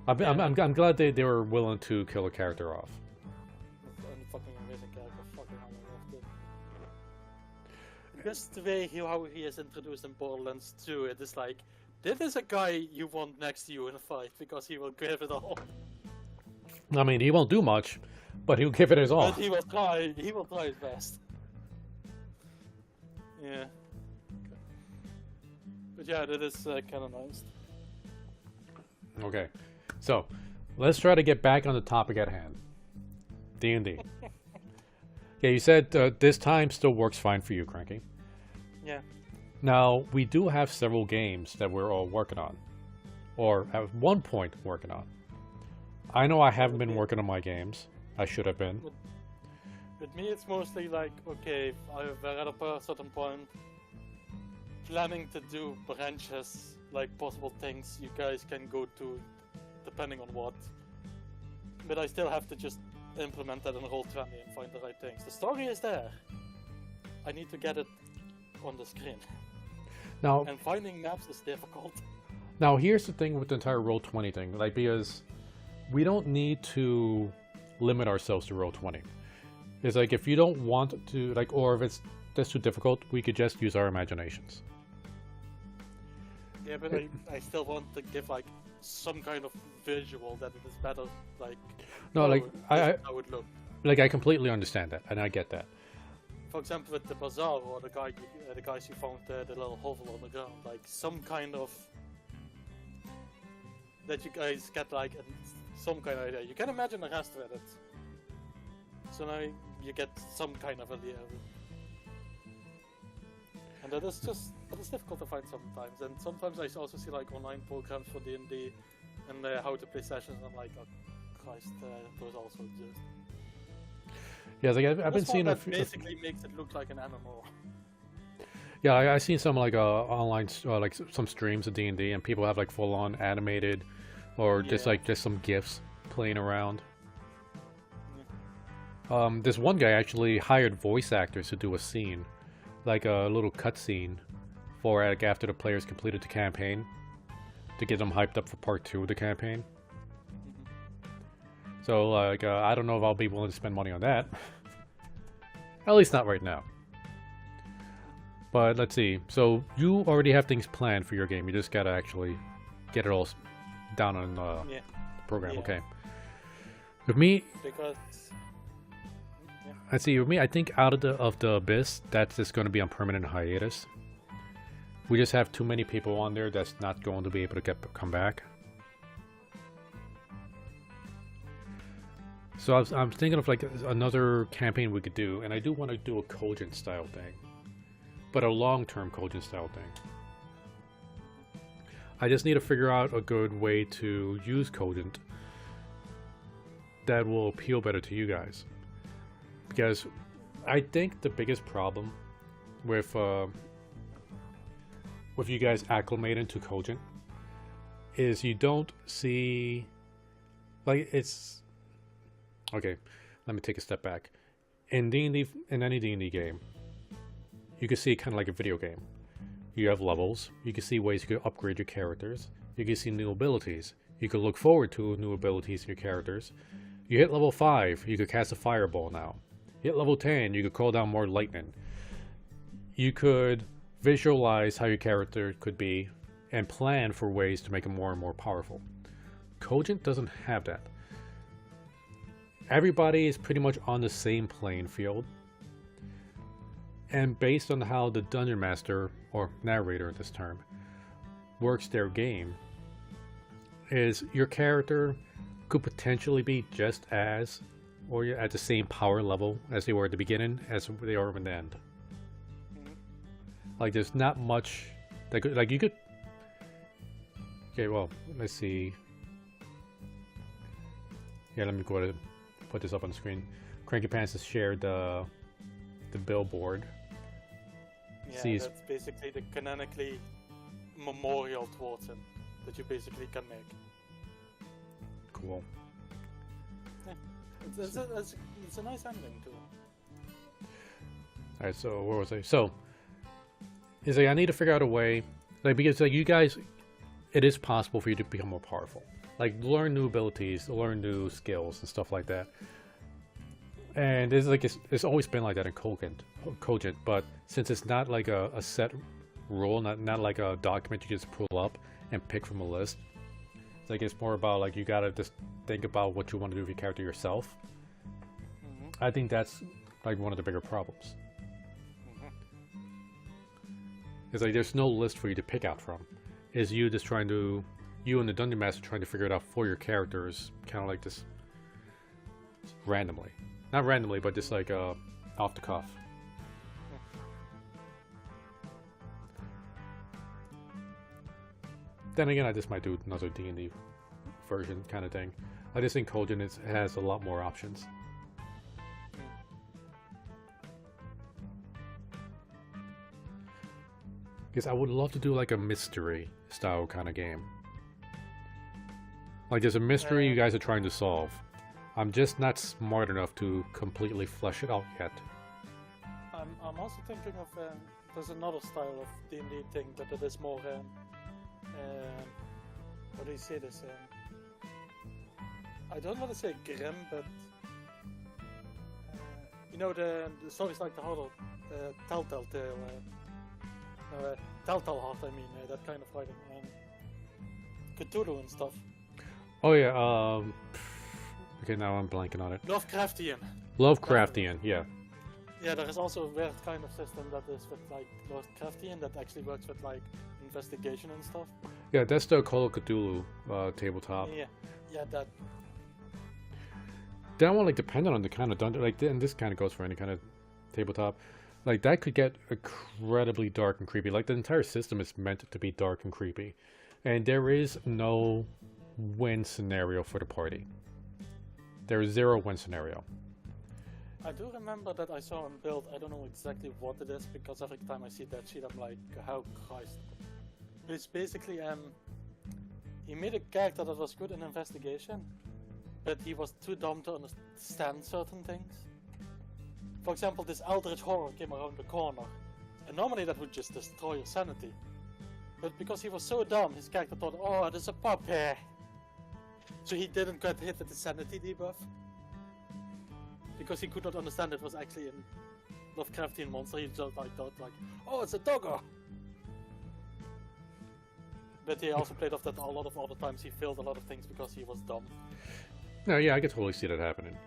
I'm glad they were willing to kill a character off. And fucking amazing character, fucking hell, I loved it. Just the way how he is introduced in Borderlands 2, it is like, this is a guy you want next to you in a fight, because he will give it all. I mean, he won't do much, but he'll give it his all. But he will try his best. Yeah. But yeah, that is canonized. Okay, so let's try to get back on the topic at hand. D&D. Yeah, you said this time still works fine for you, Cranky. Yeah. Now, we do have several games that we're all working on, or at one point working on. I know I haven't been working on my games. I should have been. With me, it's mostly like, okay, we're at a certain point, planning to do branches, like possible things you guys can go to, depending on what. But I still have to just implement that in Roll20 and find the right things. The story is there. I need to get it on the screen. Now, And finding maps is difficult. now here's the thing with the entire Roll20 thing, like, because we don't need to limit ourselves to Roll20. It's like, if you don't want to, like, or if it's that's too difficult, we could just use our imaginations. Yeah, but I still want to give like some kind of visual that it is better, like No, like, this I is how it look. like, I completely understand that, and I get that. For example, with the bazaar or the guys you found the little hovel on the ground, like some kind of that you guys get like some kind of idea. You can imagine the rest of it. So now you get some kind of idea. And that is difficult to find sometimes. And sometimes I also see like online programs for D&D and how to play sessions. And I'm like, oh Christ, those also exist. Yeah, like, I've been This one seeing a that few. basically makes it look like an MMO. Yeah, I seen some like online like some streams of D&D, and people have like full on animated, or just Yeah. like just some gifs playing around. This one guy actually hired voice actors to do a scene, like a little cutscene, for like after the players completed the campaign, to get them hyped up for part 2 of the campaign. So like I don't know if I'll be willing to spend money on that. At least not right now. But let's see. So you already have things planned for your game. You just gotta actually get it all down on the Yeah, program. Yeah. Okay. With me, because let's see. With me, I think out of the abyss, that's just going to be on permanent hiatus. We just have too many people on there that's not going to be able to come back. So I'm thinking of like another campaign we could do, and I do want to do a Cogent style thing, but a long-term Cogent style thing. I just need to figure out a good way to use Cogent that will appeal better to you guys, because I think the biggest problem with you guys acclimating to Cogent is you don't see, like, it's okay. Let me take a step back. in D&D, in any D&D game, you can see it kind of like a video game. You have levels. You can see ways you can upgrade your characters. You can see new abilities. You can look forward to new abilities in your characters. You hit level 5, you could cast a fireball now. You hit level 10, you could call down more lightning. You could visualize how your character could be and plan for ways to make it more and more powerful. Cogent doesn't have that. Everybody is pretty much on the same playing field. And based on how the Dungeon Master, or narrator in this term, works their game, is your character could potentially be just as, or at the same power level as they were at the beginning, as they are in the end. Like, there's not much that could, like, you could. Okay, well, let's see. Yeah, let me go ahead and put this up on the screen. Cranky Pants has shared the billboard. Yeah, that's basically the canonically memorial towards him that you basically can make. Cool. Yeah. It's a nice ending too. Alright, so where was I? So, is like I need to figure out a way, like, because like you guys, it is possible for you to become more powerful. Like, learn new abilities, learn new skills and stuff like that. And it's like it's always been like that in Cogent, but since it's not like a set rule, not like a document you just pull up and pick from a list. It's like it's more about like you gotta just think about what you want to do with your character yourself. Mm-hmm. I think that's like one of the bigger problems. Mm-hmm. It's like there's no list for you to pick out from. It's you just trying to, you and the Dungeon Master trying to figure it out for your characters, kind of like this randomly. Not randomly, but just like off the cuff. Then again, I just might do another D&D version kind of thing. I just think Cogent has a lot more options. Because I would love to do like a mystery style kind of game. Like there's a mystery you guys are trying to solve. I'm just not smart enough to completely flesh it out yet. I'm also thinking of there's another style of D&D thing that it is more how do you say this? I don't want to say grim, but you know the stories like the Harder Telltale Tale, Telltale Heart. I mean that kind of writing, Cthulhu and stuff. Oh yeah. Okay, now I'm blanking on it. Lovecraftian, yeah. Yeah, there is also a weird kind of system that is with like Lovecraftian that actually works with like investigation and stuff. Yeah, that's the Call of Cthulhu tabletop. Yeah, that. That one, like, depending on the kind of dungeon, like, and this kind of goes for any kind of tabletop, like, that could get incredibly dark and creepy. Like, the entire system is meant to be dark and creepy. And there is no win scenario for the party. There is 0 win scenario. I do remember that I saw him build, I don't know exactly what it is, because every time I see that sheet I'm like, how Christ. It's basically, he made a character that was good in investigation, but he was too dumb to understand certain things. For example, this eldritch horror came around the corner, and normally that would just destroy your sanity. But because he was so dumb, his character thought, oh, there's a puppy. So he didn't get hit with the sanity debuff. Because he could not understand it was actually a Lovecraftian monster, he just like thought like, oh, it's a doggo! But he also played off that a lot of other times he failed a lot of things because he was dumb. No, yeah, I could totally see that happening.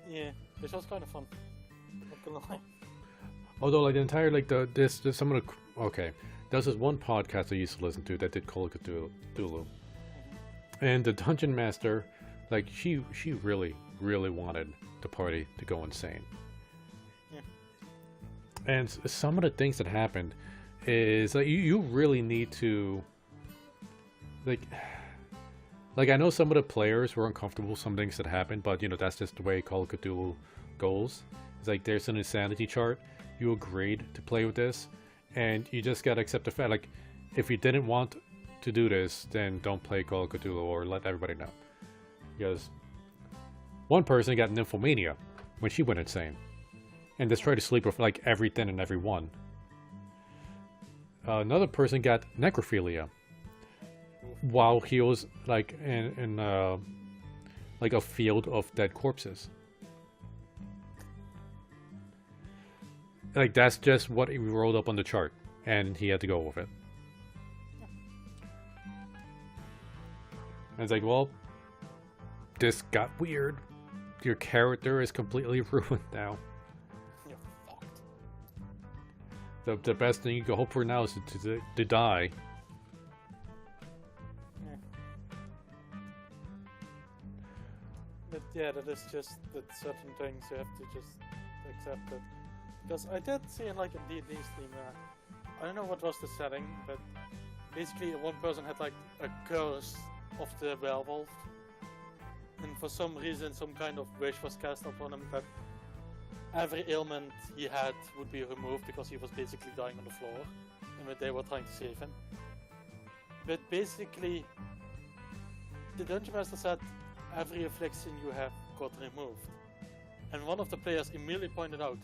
Yeah, which was kind of fun. Not gonna lie. Although, like, the entire, like, there's some of the, okay, there's this one podcast I used to listen to that did Call of Cthulhu. Mm-hmm. And the Dungeon Master, like, she really, really wanted the party to go insane. Yeah. And some of the things that happened is, like, you really need to, like I know some of the players were uncomfortable with some things that happened, but, you know, that's just the way Call of Cthulhu goes. It's like, there's an insanity chart. You agreed to play with this, and you just gotta accept the fact, like, if you didn't want to do this, then don't play Call of Cthulhu, or let everybody know. Because one person got nymphomania when she went insane. and destroy the sleep of like everything and everyone. Another person got necrophilia while he was like in like a field of dead corpses. Like that's just what he rolled up on the chart, and he had to go with it. And it's like, well, this got weird. Your character is completely ruined now. You're fucked. The best thing you can hope for now is to die. Yeah. But yeah, that is just that certain things you have to just accept it. Because I did see in like a D&D stream, I don't know what was the setting, but basically one person had like a curse of the werewolf, and for some reason some kind of wish was cast upon him that every ailment he had would be removed because he was basically dying on the floor and they were trying to save him. But basically the Dungeon Master said every affliction you have got removed, and one of the players immediately pointed out,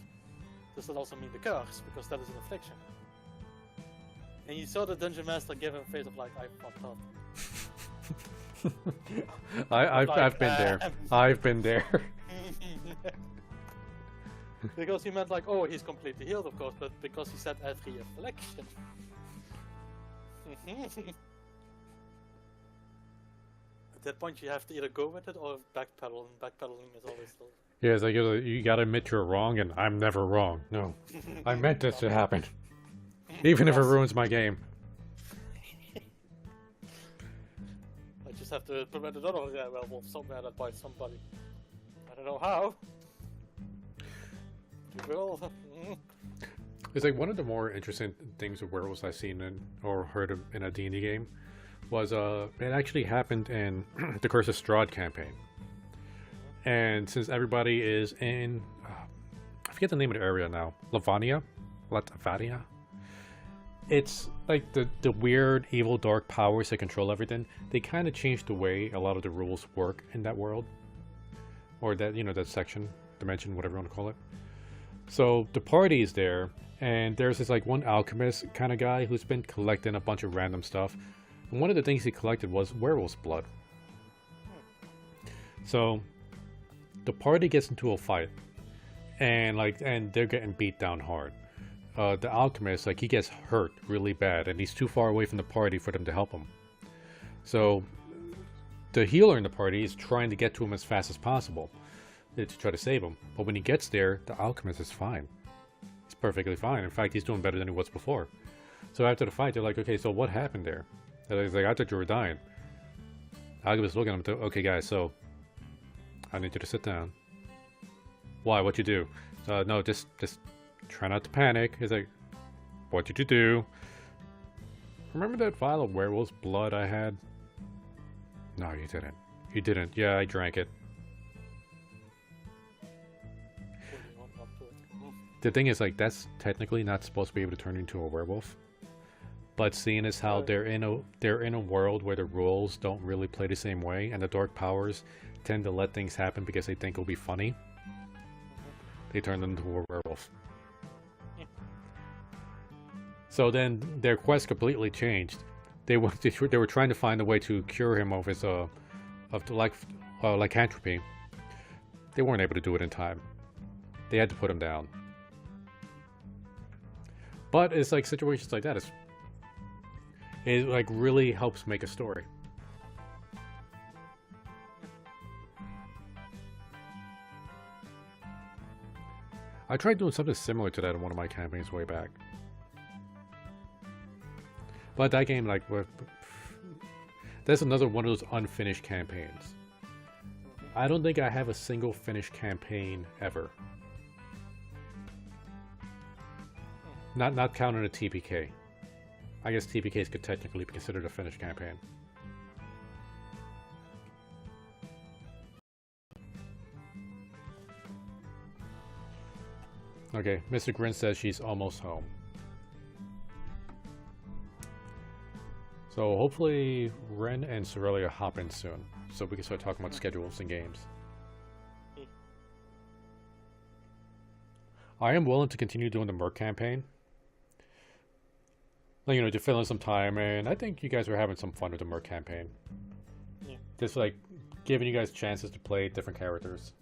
does that also mean the curse, because that is an affliction? And you saw the Dungeon Master give him a face of like, I fucked up. I've been there. I've been there. Because he meant like, oh, he's completely healed, of course, but because he said every affliction. At that point, you have to either go with it or backpedal, and backpedaling is always still. Yeah, it's like you gotta admit you're wrong, and I'm never wrong. No, I meant this to happen, even if it ruins my game. I just have to prevent another werewolf somewhere that bites somebody. I don't know how. You will. It's like one of the more interesting things of werewolves I've seen or heard of in a D&D game was it actually happened in the Curse of Strahd campaign. And since everybody is in, I forget the name of the area now, Latvadia? It's like the weird, evil, dark powers that control everything. They kind of changed the way a lot of the rules work in that world. Or that, that section, dimension, whatever you want to call it. So the party is there, and there's this like one alchemist kind of guy who's been collecting a bunch of random stuff. And one of the things he collected was werewolf's blood. So the party gets into a fight, and they're getting beat down hard. The alchemist, he gets hurt really bad, and he's too far away from the party for them to help him. So the healer in the party is trying to get to him as fast as possible to try to save him. But when he gets there, the alchemist is fine. He's perfectly fine. In fact, he's doing better than he was before. So after the fight, they're like, okay, so what happened there? He's like, I thought you were dying. Alchemist looking at him, okay guys, so I need you to sit down. Why? What'd you do? No, just try not to panic. He's like, what did you do? Remember that vial of werewolf's blood I had? No, you didn't. You didn't. Yeah, I drank it. The thing is, that's technically not supposed to be able to turn into a werewolf. But seeing as how they're in a world where the rules don't really play the same way, and the dark powers tend to let things happen because they think it'll be funny, they turn them into a werewolf. Yeah. So then their quest completely changed. They were trying to find a way to cure him of his lycanthropy. They weren't able to do it in time. They had to put him down. But it's like situations like that. It really helps make a story. I tried doing something similar to that in one of my campaigns way back. But that game, that's another one of those unfinished campaigns. I don't think I have a single finished campaign ever. Not counting a TPK. I guess TPKs could technically be considered a finished campaign. Okay, Mr. Grin says she's almost home. So hopefully Ren and Sorelia hop in soon, so we can start talking about schedules and games. I am willing to continue doing the Merc campaign. Like, you know, to fill in some time, and I think you guys are having some fun with the Merc campaign. Yeah. Just like giving you guys chances to play different characters.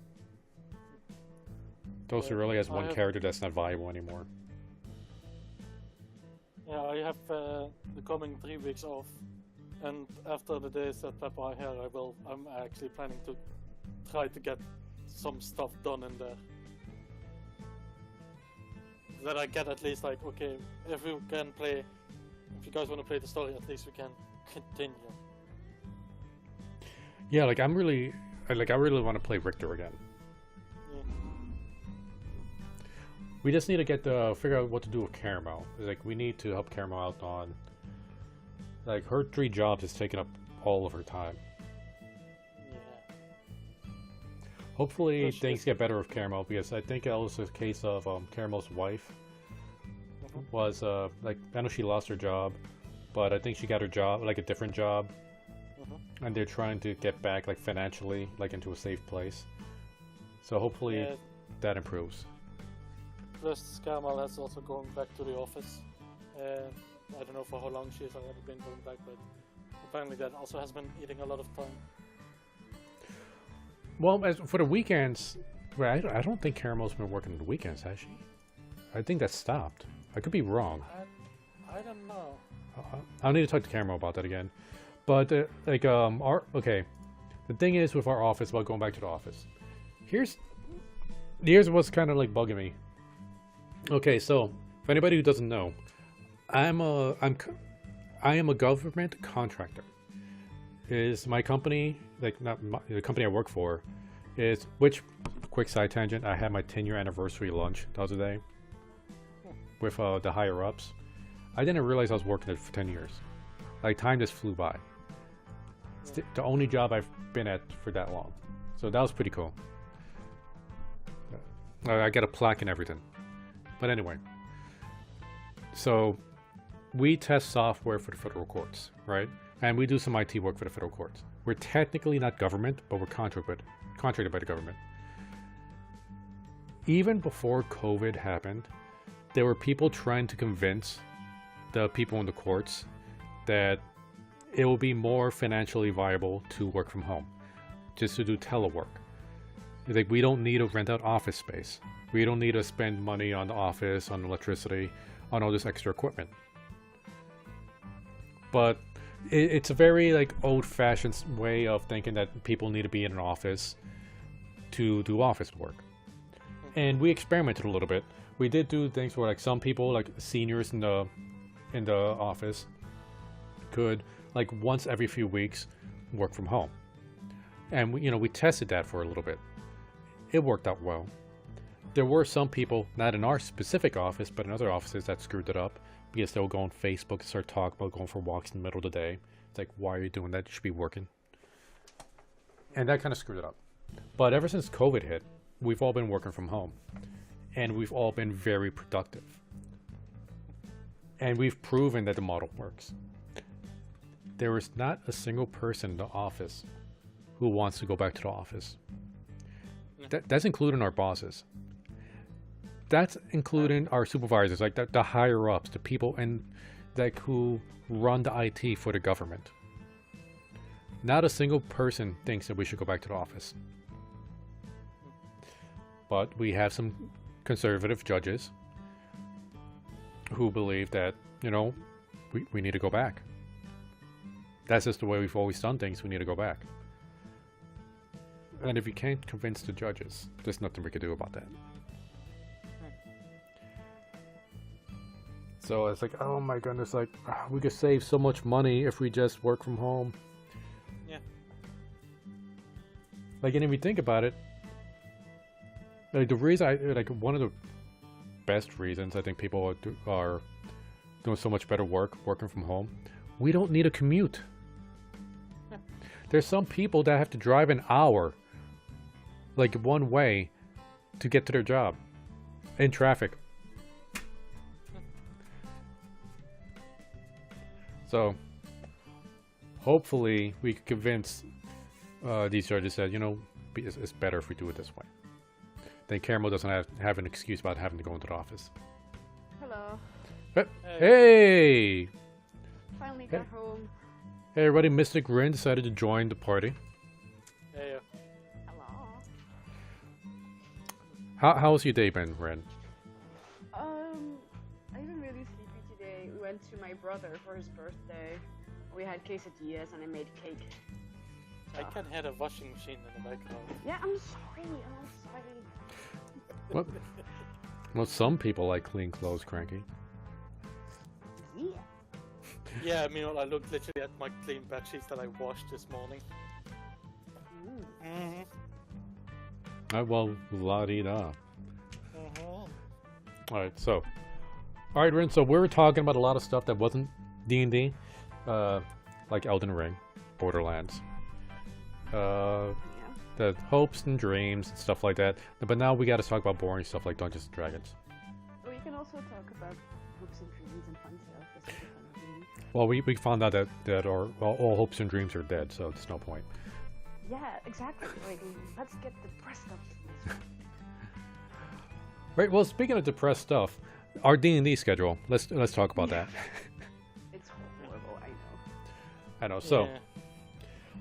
Those really has one character that's not viable anymore. Yeah, I have the coming 3 weeks off, and after the days that I have, I'm actually planning to try to get some stuff done in there. That I get at least like, okay, if you guys want to play the story, at least we can continue. Yeah, like I really want to play Richter again. Yeah. We just need to figure out what to do with Caramel. Like, we need to help Caramel out on, like, her 3 jobs is taking up all of her time. Yeah. Hopefully things get better with Caramel, because I think it was a case of Caramel's wife was like, I know she lost her job, but I think she got her job, like a different job, and they're trying to get back, like, financially, like, into a safe place. So hopefully that improves. Plus, Caramel has also gone back to the office. I don't know for how long she's already been going back, but apparently that also has been eating a lot of time. Well, as for the weekends, well, I don't think Caramel's been working on the weekends, has she? I think that stopped. I could be wrong. I don't know. I'll need to talk to Caramel about that again. But okay, the thing is with our office, about going back to the office. Here's what's kind of like bugging me. Okay, so for anybody who doesn't know, I am a government contractor. Is my company, like, not the company I work for, is, which, quick side tangent, I had my 10-year anniversary lunch the other day with the higher ups. I didn't realize I was working there for 10 years. Like, time just flew by. It's the only job I've been at for that long. So that was pretty cool. I got a plaque and everything. But anyway, so we test software for the federal courts, right? And we do some IT work for the federal courts. We're technically not government, but we're contracted by the government. Even before COVID happened, there were people trying to convince the people in the courts that it will be more financially viable to work from home, just to do telework. Like, we don't need to rent out office space. We don't need to spend money on the office, on electricity, on all this extra equipment. But it's a very, like, old-fashioned way of thinking that people need to be in an office to do office work. And we experimented a little bit. We did do things where, like, some people, like seniors in the office, could, like, once every few weeks work from home. And we tested that for a little bit. It worked out well. There were some people, not in our specific office, but in other offices, that screwed it up because they'll go on Facebook and start talking about going for walks in the middle of the day. It's like, why are you doing that? You should be working. And that kind of screwed it up. But ever since COVID hit, we've all been working from home. And we've all been very productive. And we've proven that the model works. There is not a single person in the office who wants to go back to the office. That's including our bosses. That's including our supervisors, like the higher ups, the people like who run the IT for the government. Not a single person thinks that we should go back to the office. But we have some conservative judges who believe that, we need to go back. That's just the way we've always done things. We need to go back. And if you can't convince the judges, there's nothing we can do about that. So it's like, oh my goodness, like, we could save so much money if we just work from home. Yeah. Like, and if you think about it, like, the reason one of the best reasons I think people are doing so much better working from home, we don't need a commute. Yeah. There's some people that have to drive an hour, like, one way to get to their job in traffic. So, hopefully, we can convince these judges that, it's better if we do it this way. then Caramel doesn't have an excuse about having to go into the office. Hello. Hey! Finally got home. Hey everybody, Mystic Rin decided to join the party. Hey, Hello. How's your day been, Rin? I've been really sleepy today. We went to my brother for his birthday. We had quesadillas and I made cake. I can hear the washing machine in the background. Yeah, I'm sorry. I'm sorry. What? Well, some people like clean clothes, Cranky. Yeah. Yeah, I mean, I looked literally at my clean bed sheets that I washed this morning. Well, la-dee-da. Mm-hmm. Alright, Rin, so we were talking about a lot of stuff that wasn't D&D, like Elden Ring, Borderlands, the hopes and dreams and stuff like that, but now we gotta talk about boring stuff like Dungeons and Dragons. We can also talk about hopes and dreams and fun stuff. Well, we found out that all hopes and dreams are dead, so it's no point. Yeah, exactly. Like, let's get depressed up to this one. Right, well, speaking of depressed stuff, our D&D schedule, let's talk about that. It's horrible, I know. I know, so... Yeah.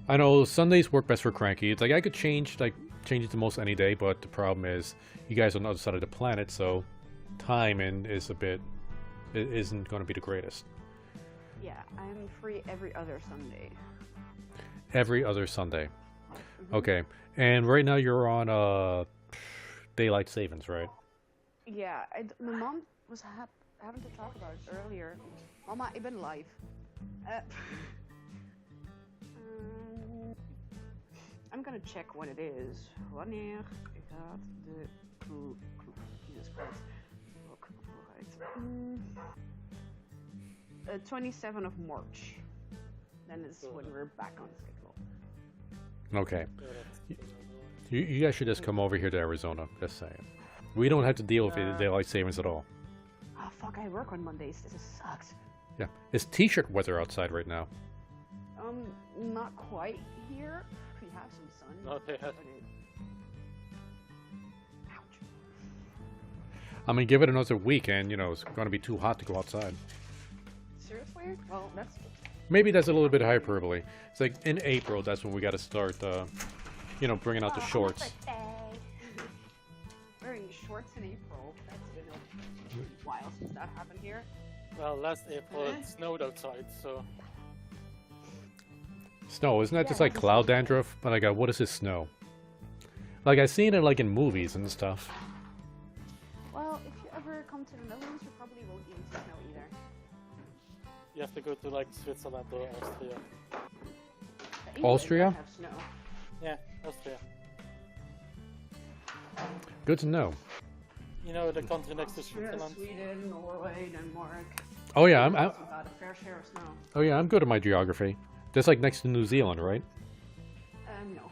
I know Sundays work best for Cranky. It's like I could change it to most any day, but the problem is you guys are on the other side of the planet, so timing is isn't going to be the greatest. Yeah, I'm free every other Sunday. Every other Sunday. Okay, and right now you're on daylight savings, right? Yeah, my mom was having to talk about it earlier. Mama, ik ben live. I'm gonna check what it is. Wanneer gaat de klok? Jesus Christ. Klok vooruit. 27th of March. Then is when we're back on schedule. Okay. You guys should just come over here to Arizona. Just saying. We don't have to deal with daylight savings at all. Oh fuck! I work on Mondays. This sucks. Yeah, it's t-shirt weather outside right now. Not quite here. We have some sun. No, they have. Ouch. I mean, give it another week, and it's going to be too hot to go outside. Seriously? Well, that's. Maybe that's a little bit hyperbole. It's like in April, that's when we got to start, bringing out the shorts. Wearing shorts in April. That's been a while since that happened here. Well, last April it snowed outside, so... Snow, isn't that just like cloud dandruff? But what is this snow? Like, I've seen it like in movies and stuff. Well, if you ever come to the Netherlands, you probably won't even see snow either. You have to go to, like, Switzerland or Austria. But Austria? England have snow. Yeah, Austria. Good to know. You know, the country next to Austria, Switzerland. Sweden, Norway, Denmark. Oh yeah, About a fair share of snow. oh yeah, I'm good at my geography. That's like next to New Zealand, right? No.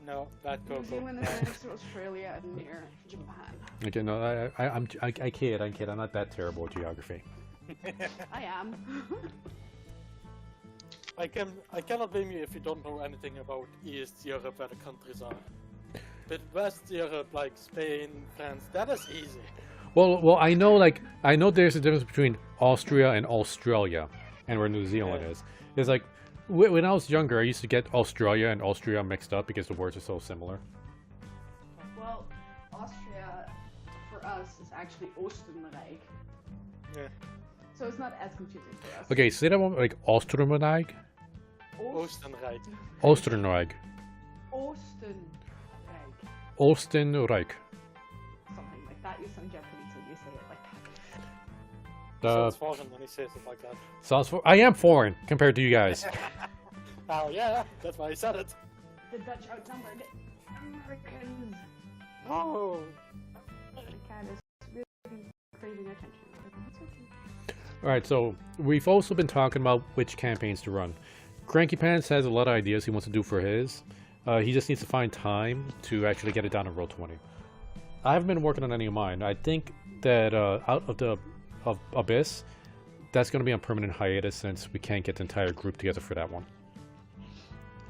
No, bad New cocoa. Zealand is next to Australia and near Japan. Okay, no, I kid. I'm not that terrible at geography. I am. I cannot blame you if you don't know anything about East Europe where the countries are. But West Europe, like Spain, France, that is easy. Well, I know there's a difference between Austria and Australia, and where New Zealand is. It's like, when I was younger, I used to get Australia and Austria mixed up because the words are so similar. Well, Austria, for us, is actually Oostenrijk. Yeah. So it's not as confusing for us. Okay, say that one, like Oostenrijk? Oostenrijk. Oostenrijk. Oostenrijk. Oostenrijk. Something like that. You sound Japanese when you say it like that. Sounds foreign when he says it like that. I am foreign compared to you guys. Oh yeah, that's why I said it. The Dutch outnumbered Americans. Oh. The cat is really craving attention. That's okay. Alright, so we've also been talking about which campaigns to run. Cranky Pants has a lot of ideas he wants to do for his. He just needs to find time to actually get it down to Roll20. I haven't been working on any of mine. I think that out of the Abyss, that's going to be on permanent hiatus since we can't get the entire group together for that one.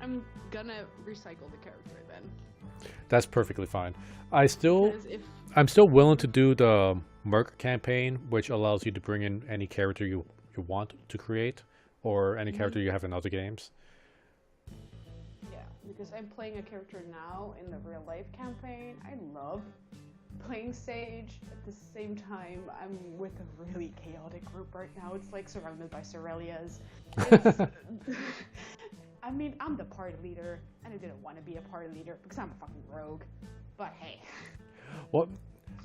I'm gonna recycle the character then. That's perfectly fine. I'm still Because willing to do the Merc campaign, which allows you to bring in any character you want to create, or any character you have in other games. Yeah, because I'm playing a character now in the real life campaign. I love playing Sage. At the same time, I'm with a really chaotic group right now. It's like surrounded by Sorelias. I mean, I'm the party leader, and I didn't want to be a party leader because I'm a fucking rogue. But hey. Well,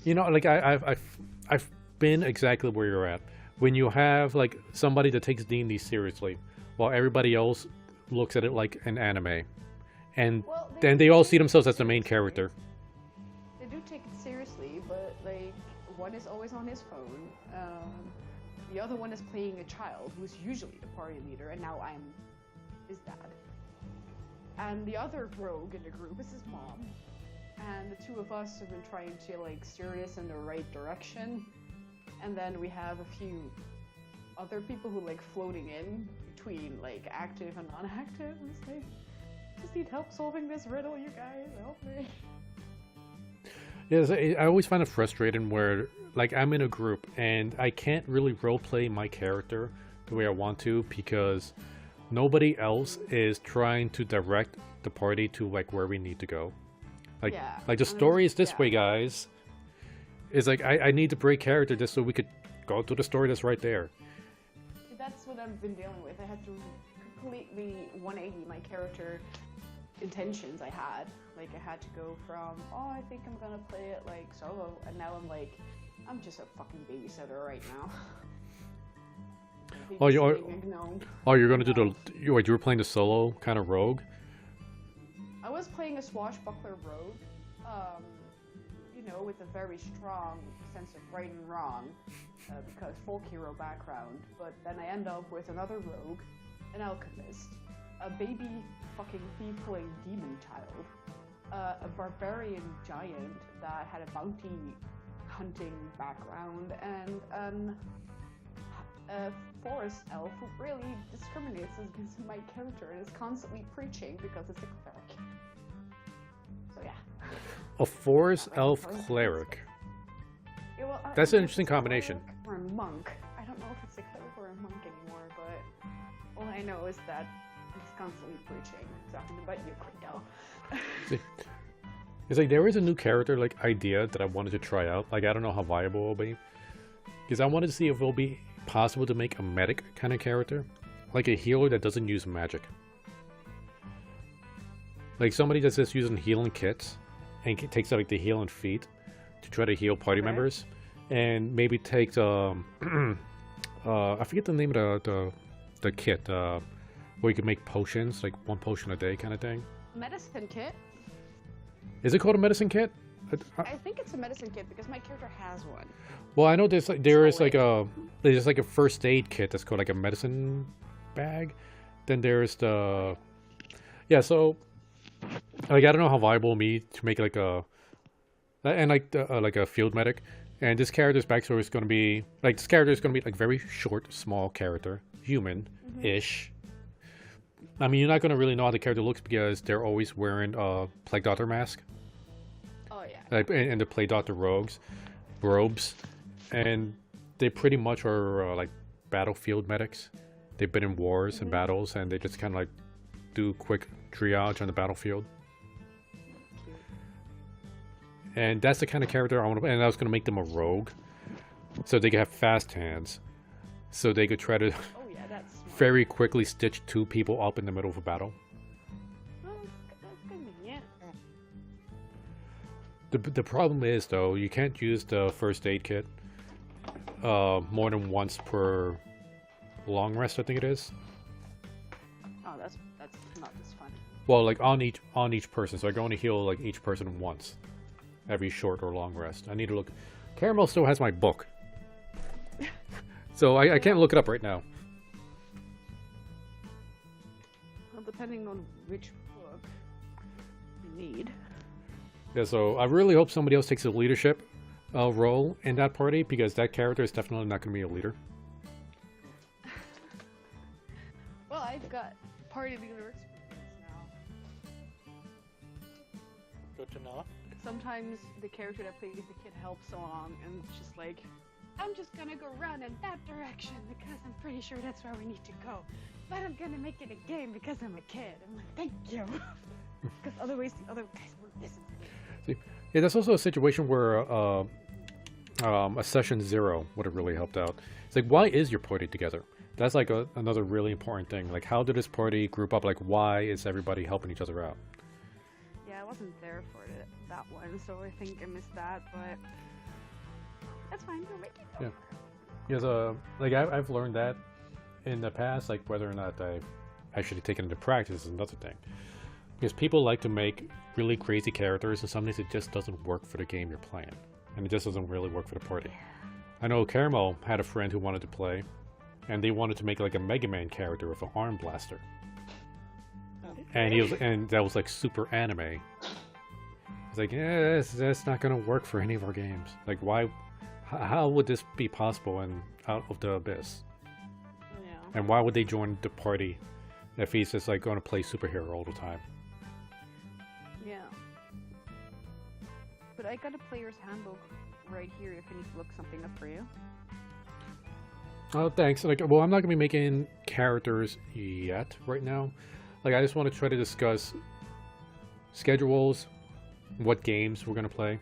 you know, like I've been exactly where you're at. When you have like somebody that takes D&D seriously, while everybody else looks at it like an anime, and then they all see themselves as the main character. They do take it seriously, but like one is always on his phone. The other one is playing a child who's usually the party leader, and now I'm his dad. And the other rogue in the group is his mom. And the two of us have been trying to like steer this in the right direction. And then we have a few other people who like floating in between like active and non-active. And it's like, just need help solving this riddle, you guys. Help me. Yes, I always find it frustrating where like I'm in a group and I can't really roleplay my character the way I want to because nobody else is trying to direct the party to like where we need to go. Like, Yeah, like the story is this way, guys. It's like I need to break character just so we could go to the story that's right there. That's what I've been dealing with. I had to completely 180 my character intentions I had. Like I had to go from, oh, I think I'm gonna play it like solo, and now I'm like, I'm just a fucking babysitter right now. Oh, you're gonna do you were playing the solo kind of rogue? I was playing a swashbuckler rogue, you know, with a very strong sense of right and wrong, because folk hero background. But then I end up with another rogue, an alchemist, a baby fucking thief-killing demon child, a barbarian giant that had a bounty hunting background, and a forest elf who really discriminates against my character and is constantly preaching because it's a cleric. So yeah. A forest elf cleric. Yeah, well, That's an interesting combination. Or a monk. I don't know if it's a cleric or a monk anymore, but all I know is that he's constantly preaching, talking about you, Credo. It's like there is a new character like idea that I wanted to try out. Like I don't know how viable it will be, because I wanted to see if it'll be possible to make a medic kind of character, like a healer that doesn't use magic, like somebody that's just using healing kits and takes out like the healing feat to try to heal party members, and maybe takes I forget the name of the kit where you can make potions, like 1 potion a day kind of thing. Medicine kit. Is it called a medicine kit? I think it's a medicine kit because my character has one. Well, I know there's like a first aid kit that's called like a medicine bag. Then there's the so like I don't know how viable it'll be to make like a like a field medic. And this character's backstory is going to be like like very short, small character, human-ish. I mean, you're not going to really know how the character looks because they're always wearing a Plague Doctor mask. Oh yeah. Like, and the Plague Doctor robes, and they pretty much are like battlefield medics. They've been in wars and battles, and they just kind of like do quick triage on the battlefield. And that's the kind of character I want to. And I was going to make them a rogue, so they could have fast hands, so they could try to very quickly stitch 2 people up in the middle of a battle. Well, that's convenient. The problem is though, you can't use the first aid kit more than once per long rest, I think it is. Oh, that's not as fun. Well, like on each person, so I can only heal like each person once every short or long rest. I need to look. Caramel still has my book, so I can't look it up right now. Well, depending on which book you need. Yeah, so I really hope somebody else takes a leadership role in that party, because that character is definitely not going to be a leader. Well, I've got party leader experience now. good to know. Sometimes the character that plays the kid helps along, and it's just like, I'm just gonna go run in that direction because I'm pretty sure that's where we need to go. But I'm gonna make it a game because I'm a kid. I'm like, thank you. Because otherwise the other guys won't listen to me. See, yeah, that's also a situation where a session 0 would have really helped out. It's like, why is your party together? That's like another really important thing. Like, how did this party group up? Like, why is everybody helping each other out? Yeah, I wasn't there for that one, so I think I missed that, but that's fine. We'll make it over. Yeah. Because, like, I've learned that in the past, like, whether or not I've actually taken it into practice is another thing. Because people like to make really crazy characters, and sometimes it just doesn't work for the game you're playing. And it just doesn't really work for the party. I know Caramel had a friend who wanted to play, and they wanted to make like a Mega Man character with an arm blaster. And that was like super anime. It's like, yeah, that's not gonna work for any of our games. Like, why? How would this be possible in Out of the Abyss? Yeah. And why would they join the party if he's just like going to play superhero all the time? Yeah. But I got a player's handbook right here if I need to look something up for you. Oh, thanks. Like, well, I'm not gonna be making characters yet, right now. Like, I just want to try to discuss schedules, what games we're gonna play.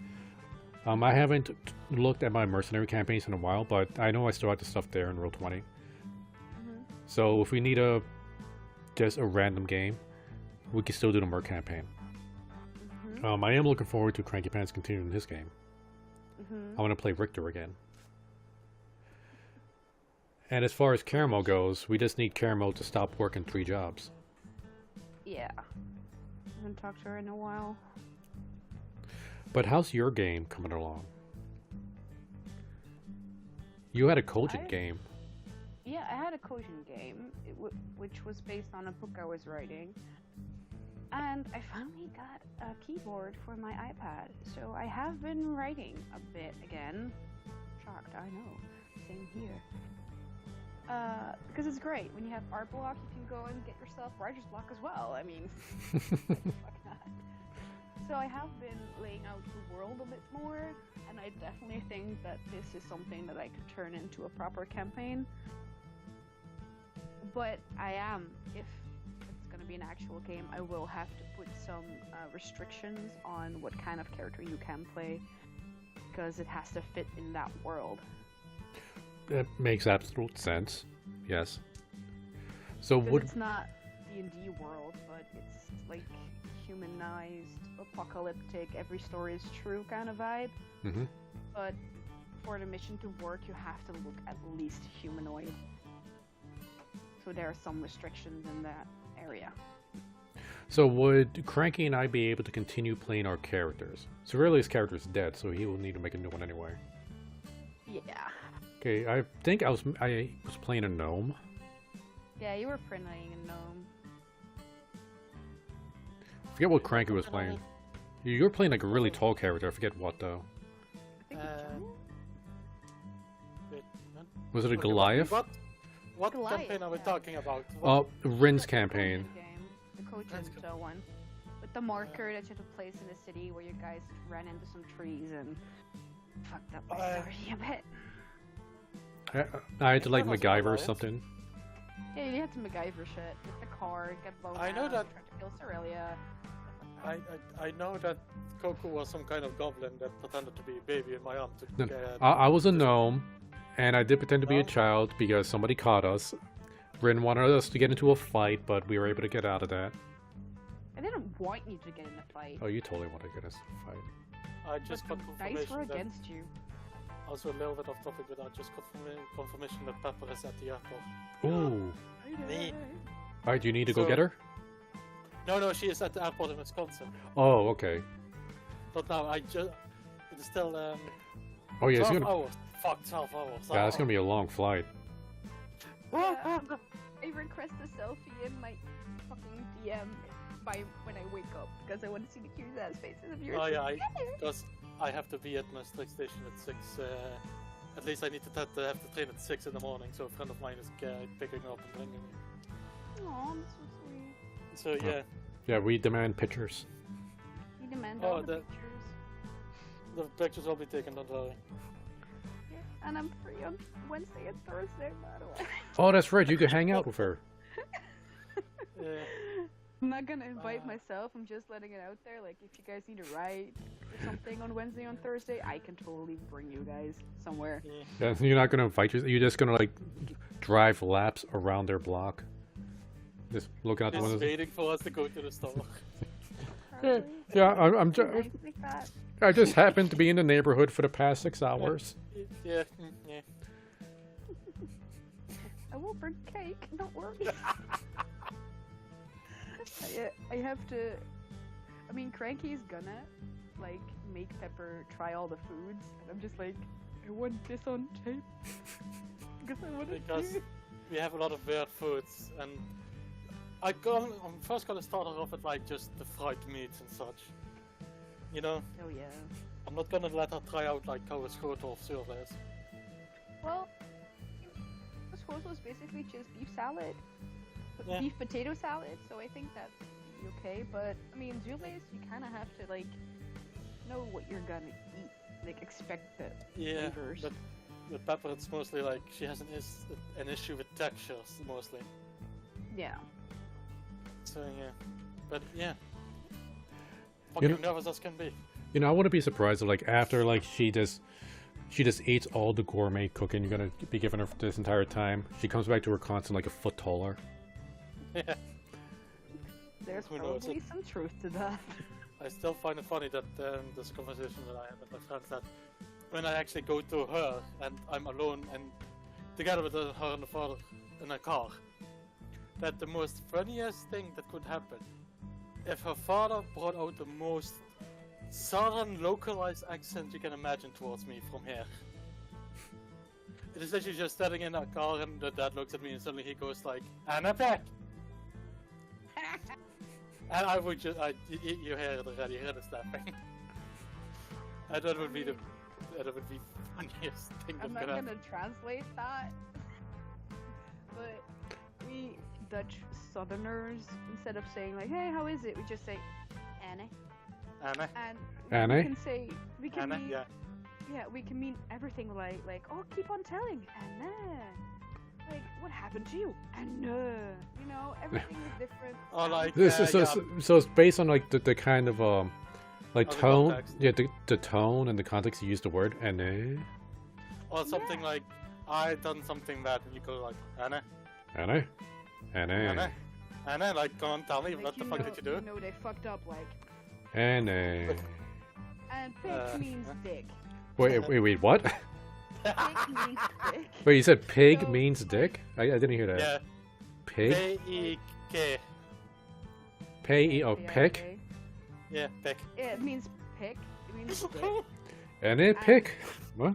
I haven't looked at my mercenary campaigns in a while, but I know I still have the stuff there in Roll20. Mm-hmm. So if we need just a random game, we can still do the Merc campaign. Mm-hmm. I am looking forward to Cranky Pants continuing his game. Mm-hmm. I want to play Richter again. And as far as Caramel goes, we just need Caramel to stop working 3 jobs. Yeah. I haven't talked to her in a while. But how's your game coming along? You had a Cogent game. Yeah, I had a Cogent game, which was based on a book I was writing. And I finally got a keyboard for my iPad, so I have been writing a bit again. Shocked, I know. Same here. Because it's great. When you have art block, you can go and get yourself writer's block as well. I mean, fuck that. So I have been laying out the world a bit more, and I definitely think that this is something that I could turn into a proper campaign. But if it's going to be an actual game, I will have to put some restrictions on what kind of character you can play, because it has to fit in that world. That makes absolute sense. Yes. So it's not D&D world, but it's like humanized, apocalyptic, every story is true kind of vibe. Mm-hmm. But for the mission to work, you have to look at least humanoid. So there are some restrictions in that area. So would Cranky and I be able to continue playing our characters? So really his character is dead, so he will need to make a new one anyway. Yeah. Okay, I think I was playing a gnome. Yeah, you were playing a gnome. I forget what Cranky was playing. You were playing like a really tall character. I forget what though. I think it's Wait, Was it a Goliath? What Goliath, campaign are we yeah. talking about? Rin's campaign. The Cogent one. With the marker that you have to place in the city where you guys ran into some trees and fucked up my story a bit. I had to like That was MacGyver or Goliath. something. Yeah, you had some MacGyver shit. With the car, get blown I know out, that- tried to kill Cerealia. I know that Coco was some kind of goblin that pretended to be a baby in my arm to No, get... I was a gnome, and I did pretend to be a Oh. child because somebody caught us. Rin wanted us to get into a fight, but we were able to get out of that. I didn't want you to get in a fight. Oh, you totally want to get us in a fight. I just but got the dice were confirmation that... against you. Also a little bit off topic, but I just got confirmation that Pepper is at the airport. Ooh. Me. Alright, do you need to go So- get her? No, she is at the airport in Wisconsin. Oh, okay. But now it is still Oh, yeah, it's 12 gonna, hours. Fuck, 12 hours. yeah, it's gonna be a long flight. Yeah. I request a selfie in my fucking DM by when I wake up because I want to see the cute ass faces of yours. Oh yeah, because I have to be at my strike station at 6. At least I need to have the train at 6 in the morning, so a friend of mine is picking me up and bringing me. Aw, that's so sweet. So yeah, Yeah, we demand pictures. You demand send Oh, all the the- pictures. The pictures will be taken, don't worry. Yeah, and I'm free on Wednesday and Thursday, by the way. Oh, that's right. You could hang out with her. Yeah. I'm not gonna invite myself. I'm just letting it out there. Like, if you guys need a ride or something on Wednesday on Thursday, I can totally bring you guys somewhere. Yeah, you're not gonna invite you. You're just gonna like drive laps around their block, just looking out the Just windows. waiting for us to go to the store. Yeah, Probably. yeah. I'm Nice like that. I just happened to be in the neighborhood for the past 6 hours. Yeah, yeah. I will bring cake. Don't worry. I have to. I mean, Cranky's gonna like make Pepper try all the foods, and I'm just like, I want this on tape because I want to Because see it. we have a lot of weird foods, and I'm first gonna start off with like just the fried meats and such. You know, Oh yeah. I'm not gonna let her try out like how a schotel of cereal is. Well, the schotel is basically just beef salad, Yeah. beef potato salad. So I think that's okay. But I mean, zules, you kind of have to like know what you're gonna eat, like expect the Yeah, flavors. but with Pepper, it's mostly like she has an issue with textures mostly. Yeah. So yeah, but yeah, You fucking know- nervous as can be. You know, I wouldn't be surprised if, like, after like she just eats all the gourmet cooking you're gonna be giving her for this entire time. She comes back to her constant like a foot taller. Yeah, There's Who knows? probably some truth to that. I still find it funny that this conversation that I have with my friends that when I actually go to her and I'm alone and together with her and the father in a car, that the most funniest thing that could happen if her father brought out the most southern localized accent you can imagine towards me from here. It is literally just standing in a car and the dad looks at me and suddenly he goes like, "Anna back!" And I would just, you hear it already, you hear the snapping. And that would be the funniest thing I'm that not could gonna happen. translate that, but we Dutch Southerners, instead of saying like, "Hey, how is it?" we just say, "Anne," Anna? and Anne? we can say we can Anna? mean Yeah. we can mean everything like oh, keep on telling, Anne. Like, what happened to you? Anne. You know, everything is different. Or like, This is yeah, so it's based on like the kind of like Of the tone. context. Yeah, the tone and the context you use the word and or something Yeah. like, I done something bad, and you go like, Anna? Anna. Anna? Anna, like, go on, tell me, Like, what the fuck did you do? You know they fucked up. Like, Anna. and pig Uh, means dick. Wait, what? Pig means dick. Wait, you said pig So, means dick? I didn't hear that. Yeah, Pig? P-E-K. Oh, pick? P-I-K. Yeah, pick. Yeah, it means pick. It means dick. And it pick. What?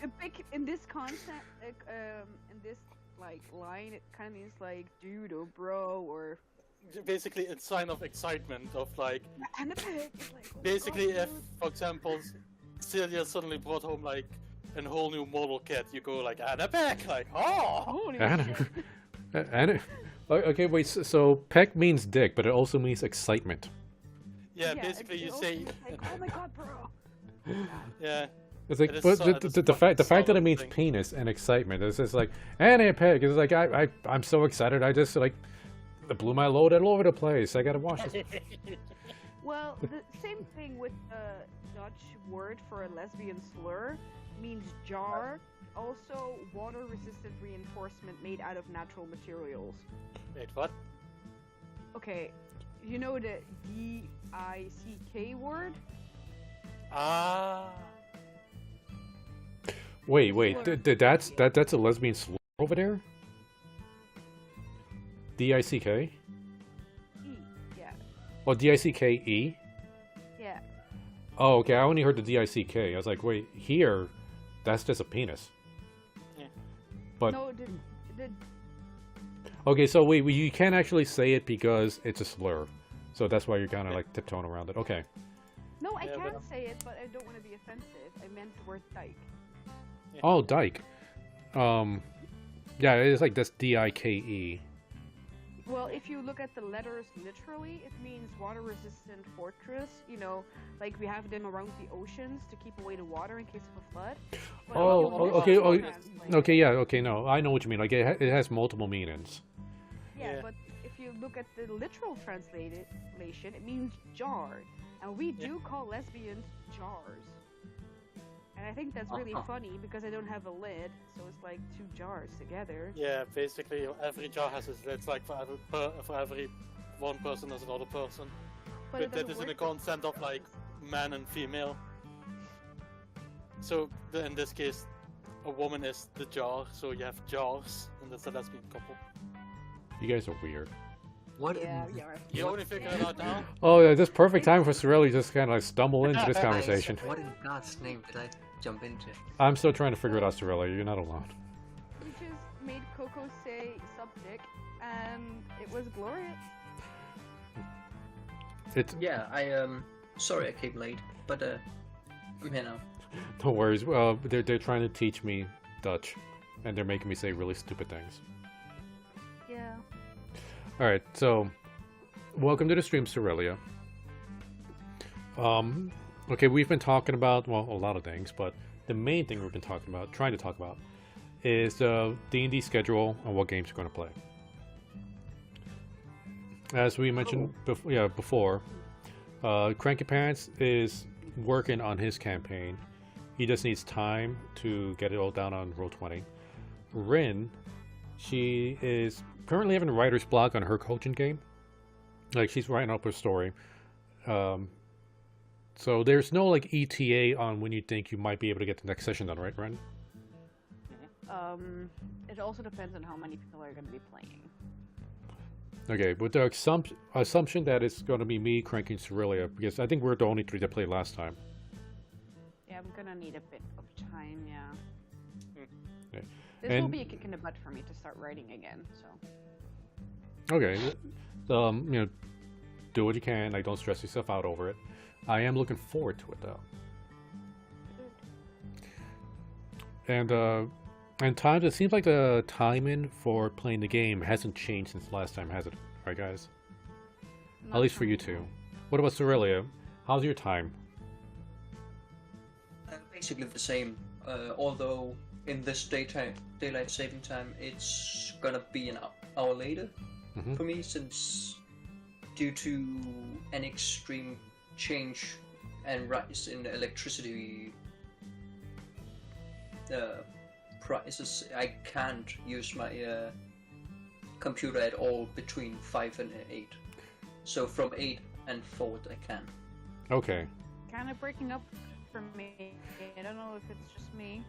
A pick in this concept, in this like line, it kind of means like dude or bro or. Basically, it's sign of excitement of like, And a pig is like. "Oh, basically God, if, for example, Celia suddenly brought home like a whole new model kit, you go like, Anna back, like, oh! holy Anna. shit." Anna. Okay, wait, so peck means dick, but it also means excitement. Yeah, Yeah, basically it you also say, means like, oh my god, bro. yeah, It's like, It is but so- it is the fact that fucking it means solid thing. penis and excitement is just like, Anna peg. It's like, I'm so excited, I just like, it blew my load all over the place. I gotta watch this. Well, the same thing with the Dutch word for a lesbian slur means jar. Also, water-resistant reinforcement made out of natural materials. wait, what? Okay, you know the D-I-C-K word? Ah, Wait, Slur. that's a lesbian slur over there? D-I-C-K? E, yeah, Oh, D-I-C-K-E? yeah. Oh, okay, I only heard the D-I-C-K. I was like, wait, here, that's just a penis. Yeah. But, No, the okay, so wait, you can't actually say it because it's a slur. So that's why you're kind of like tiptoeing around it. Okay. no, I Yeah, but, can say it, but I don't want to be offensive. I meant the word dyke. Oh, dyke. Yeah, it's like this DIKE. Well, if you look at the letters literally, it means water-resistant fortress. You know, like we have them around the oceans to keep away the water in case of a flood. But Okay. Okay, yeah, translate- okay, no, I know what you mean. Like, it has multiple meanings. Yeah, Yeah. but if you look at the literal translation, it means jar, and we do call lesbians jars. And I think that's really funny because I don't have a lid, so it's like two jars together. Yeah, basically every jar has its. It's like for every one person there's another person. But it that doesn't is in the work with concept of like man and female. So in this case, a woman is the jar, so you have jars, and that's a lesbian couple. You guys are weird. What? Yeah, we are. You only figure it out now? Oh, yeah, this perfect time for Sorelli just kind of like stumble into this conversation. What in God's name did I jump into? I'm still trying to figure it out, Sorelli. You're not alone. We just made Coco say subdick, and it was glorious. It's Yeah, sorry I came late, but I'm here now. no worries. They're trying to teach me Dutch, and they're making me say really stupid things. Yeah. All right, so welcome to the stream, Sorelia. Okay, we've been talking about, well, a lot of things, but the main thing we've been trying to talk about, is the D&D schedule and what games we're going to play. As we mentioned before, Cranky Pants is working on his campaign. He just needs time to get it all down on Roll20. Rin, she is currently having a writer's block on her coaching game. Like, she's writing up her story. So there's no like ETA on when you think you might be able to get the next session done, right, Ren? It also depends on how many people are going to be playing. Okay, with the assumption that it's going to be me, Cranky, and Cerelia, because I think we're the only three that played last time. Yeah, I'm gonna need a bit of time, yeah. Okay. This will And- be a kick in the butt for me to start writing again, so. Okay, do what you can. Like, don't stress yourself out over it. I am looking forward to it though. And times, it seems like the timing for playing the game hasn't changed since last time, has it? Right, guys? At least for you two. What about Cerelia? How's your time? Basically the same, although in this daylight saving time, it's gonna be an hour later for me, since due to an extreme change and rise in electricity prices, I can't use my computer at all between 5 and 8. So from 8 and forward I can. Okay. Kind of breaking up for me. I don't know if it's just me.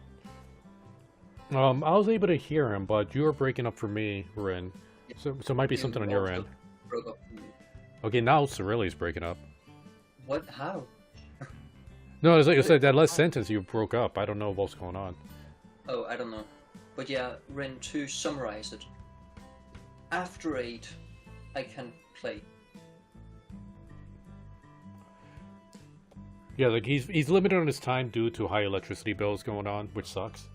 I was able to hear him, but you were breaking up for me, Rin. So it might be something on your end. Broke up for me. Okay, now Cerelia's breaking up. What? How? No, it's like you said, that last sentence you broke up. I don't know what's going on. Oh, I don't know. But yeah, Ren, to summarize it, after 8, I can play. Yeah, like he's limited on his time due to high electricity bills going on, which sucks.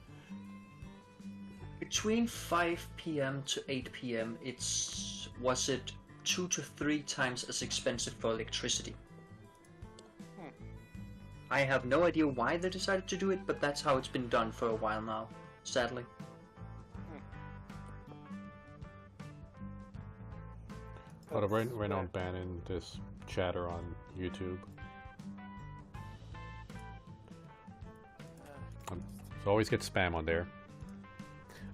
Between 5 p.m. to 8 p.m., was it 2 to 3 times as expensive for electricity. I have no idea why they decided to do it, but that's how it's been done for a while now, sadly. But right now I'm banning this chatter on YouTube. So always get spam on there.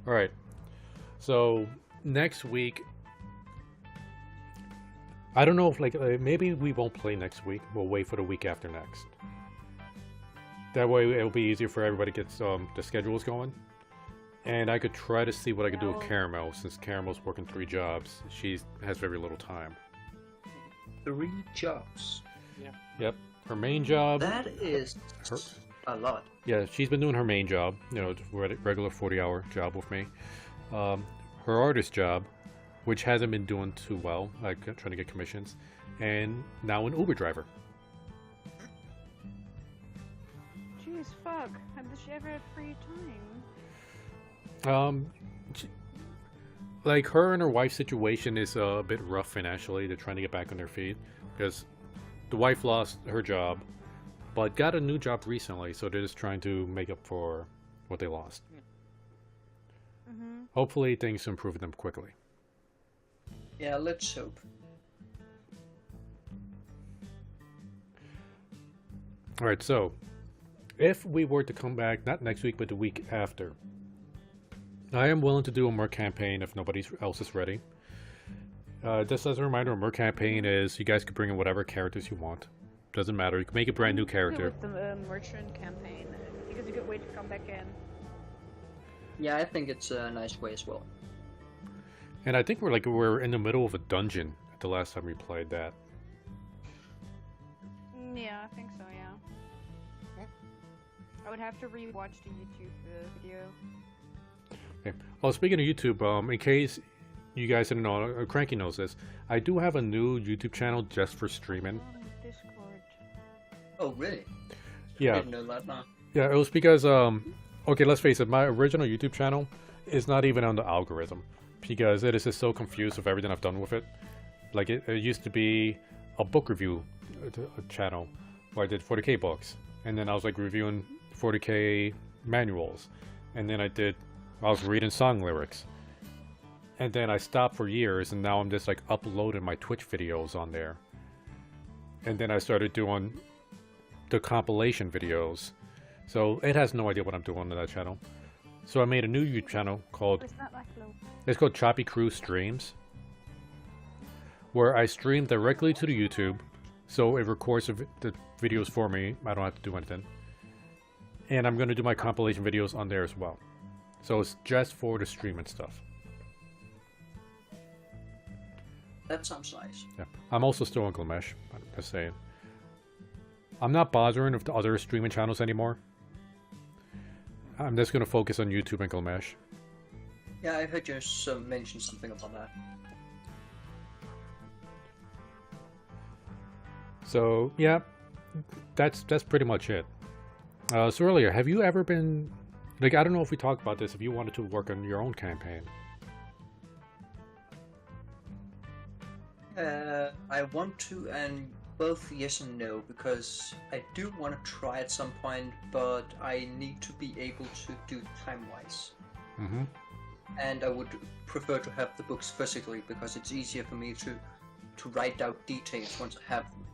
Alright. So next week, I don't know if maybe we won't play next week. We'll wait for the week after next. That way it'll be easier for everybody to get the schedules going. And I could try to see what I could do with Caramel, since Caramel's working 3 jobs. She has very little time. 3 jobs? Yeah. Yep. Her main job... That is a lot. Yeah, she's been doing her main job, regular 40-hour job with me. Her artist job, which hasn't been doing too well, like trying to get commissions, and now an Uber driver. Jeez, fuck. How does she ever have free time? Sh- like her and her wife's situation is a bit rough financially. They're trying to get back on their feet because the wife lost her job, but got a new job recently, so they're just trying to make up for what they lost. Mm-hmm. Hopefully, things improve them quickly. Yeah, let's hope. All right, so if we were to come back, not next week, but the week after, I am willing to do a Merc campaign if nobody else is ready. Just as a reminder, a Merc campaign is you guys can bring in whatever characters you want. Doesn't matter. You can make a brand new character. With the merchant campaign, because a good way to come back in. Yeah, I think it's a nice way as well. And I think we're in the middle of a dungeon the last time we played that. Yeah, I think so. Yeah. I would have to rewatch the YouTube video. Okay. Well, speaking of YouTube, in case you guys didn't know, Cranky knows this, I do have a new YouTube channel just for streaming. Discord. Oh, really? Yeah. I didn't know that now. Yeah, it was because, okay, let's face it, my original YouTube channel is not even on the algorithm because it is just so confused with everything I've done with it. Like, it used to be a book review channel where I did 40k books, and then I was like reviewing 40k manuals, and then I was reading song lyrics, and then I stopped for years, and now I'm just like uploading my Twitch videos on there, and then I started doing the compilation videos, so it has no idea what I'm doing on that channel. So I made a new YouTube channel called, it's called Choppy Streams, where I stream directly to the YouTube, so it records the videos for me. I don't have to do anything. And I'm going to do my compilation videos on there as well. So it's just for the streaming stuff. That sounds nice. Yeah. I'm also still on Glamesh, I'm just saying. I'm not bothering with the other streaming channels anymore. I'm just going to focus on YouTube and Glamesh. Yeah, I heard you mention something about that. So, yeah, that's pretty much it. So earlier, have you ever been, like, I don't know if we talked about this, if you wanted to work on your own campaign. I want to, and both yes and no, because I do want to try at some point, but I need to be able to do time-wise. Mm-hmm. And I would prefer to have the books physically, because it's easier for me to write out details once I have them.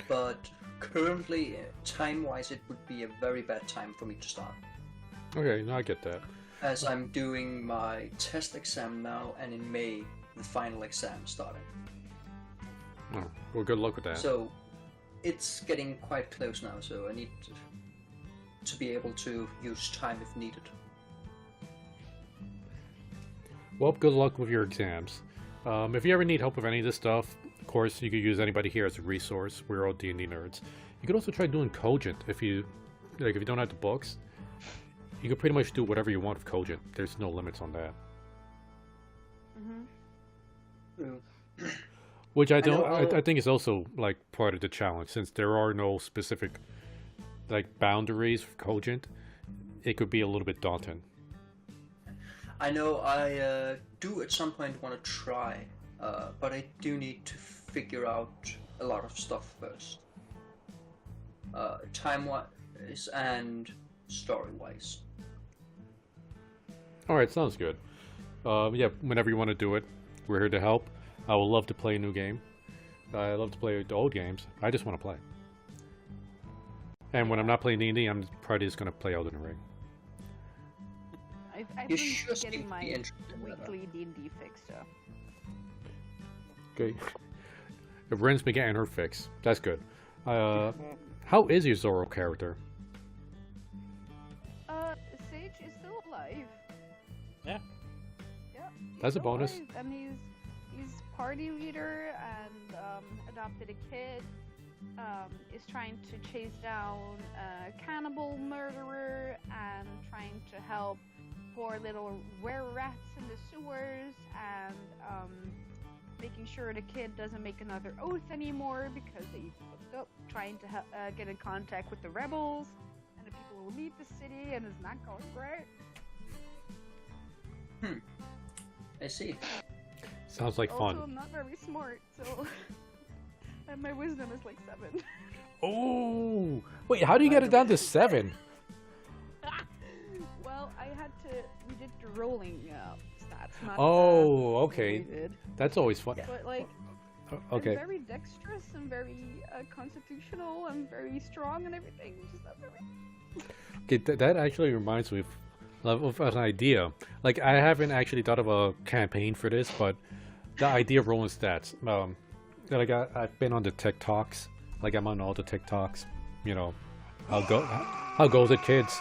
But currently, time-wise, it would be a very bad time for me to start. Okay, no, I get that. As I'm doing my test exam now, and in May, the final exam starting. Oh, well, good luck with that. So, it's getting quite close now, so I need to be able to use time if needed. Well, good luck with your exams. If you ever need help with any of this stuff, of course, you could use anybody here as a resource. We're all D&D nerds. You could also try doing Cogent if you don't have the books. You could pretty much do whatever you want with Cogent. There's no limits on that. Mm-hmm. Which I think is also like part of the challenge, since there are no specific like boundaries for Cogent. It could be a little bit daunting. I know I do at some point want to try, but I do need to figure out a lot of stuff first. Time-wise and story-wise. Alright, sounds good. Yeah, whenever you want to do it, we're here to help. I would love to play a new game. I love to play the old games. I just want to play. And when I'm not playing D&D, I'm probably just going to play Elden Ring. I've been getting my weekly D&D fix, so. Okay. If Ren's been getting her fix, that's good. How is your Zoro character? Sage is still alive. Yeah. Yeah. That's a bonus. Alive, and he's party leader and adopted a kid. Is trying to chase down a cannibal murderer and trying to help poor little were-rats in the sewers and making sure the kid doesn't make another oath anymore because they fucked up trying to get in contact with the rebels and the people who leave the city, and it's not going great. I see. Sounds like Also, fun. I'm not very smart, so and my wisdom is like 7. Oh, wait, how do you get it down to 7? Well, we did the rolling stats, not Oh, what okay. we did. That's always fun. But like, Okay. I'm very dexterous and very constitutional and very strong and everything. Just not very. Okay, that actually reminds me of an idea. Like, I haven't actually thought of a campaign for this, but the idea of rolling stats. I've been on the TikToks. Like, I'm on all the TikToks. You know, how goes it, kids?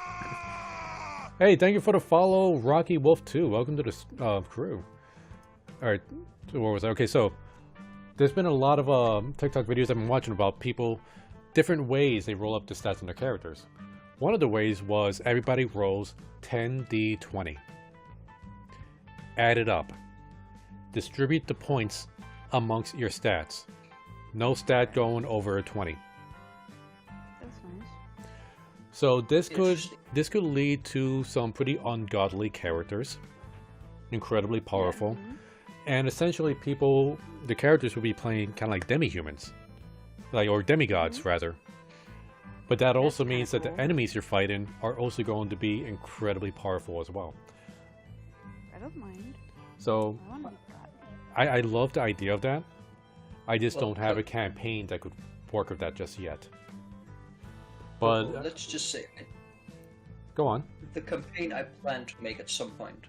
Hey, thank you for the follow, Rocky Wolf 2. Welcome to the crew. All right, so what was that? Okay, so there's been a lot of TikTok videos I've been watching about people, different ways they roll up the stats in their characters. One of the ways was everybody rolls 10d20. Add it up. Distribute the points amongst your stats. No stat going over 20. That's nice. So this could lead to some pretty ungodly characters, incredibly powerful, and essentially the characters will be playing kind of like demi-humans, or demigods rather. But that also means that the enemies you're fighting are also going to be incredibly powerful as well. I don't mind. So I want that. I love the idea of that. I just don't have a campaign that could work with that just yet. But let's just say, go on. the campaign I plan to make at some point,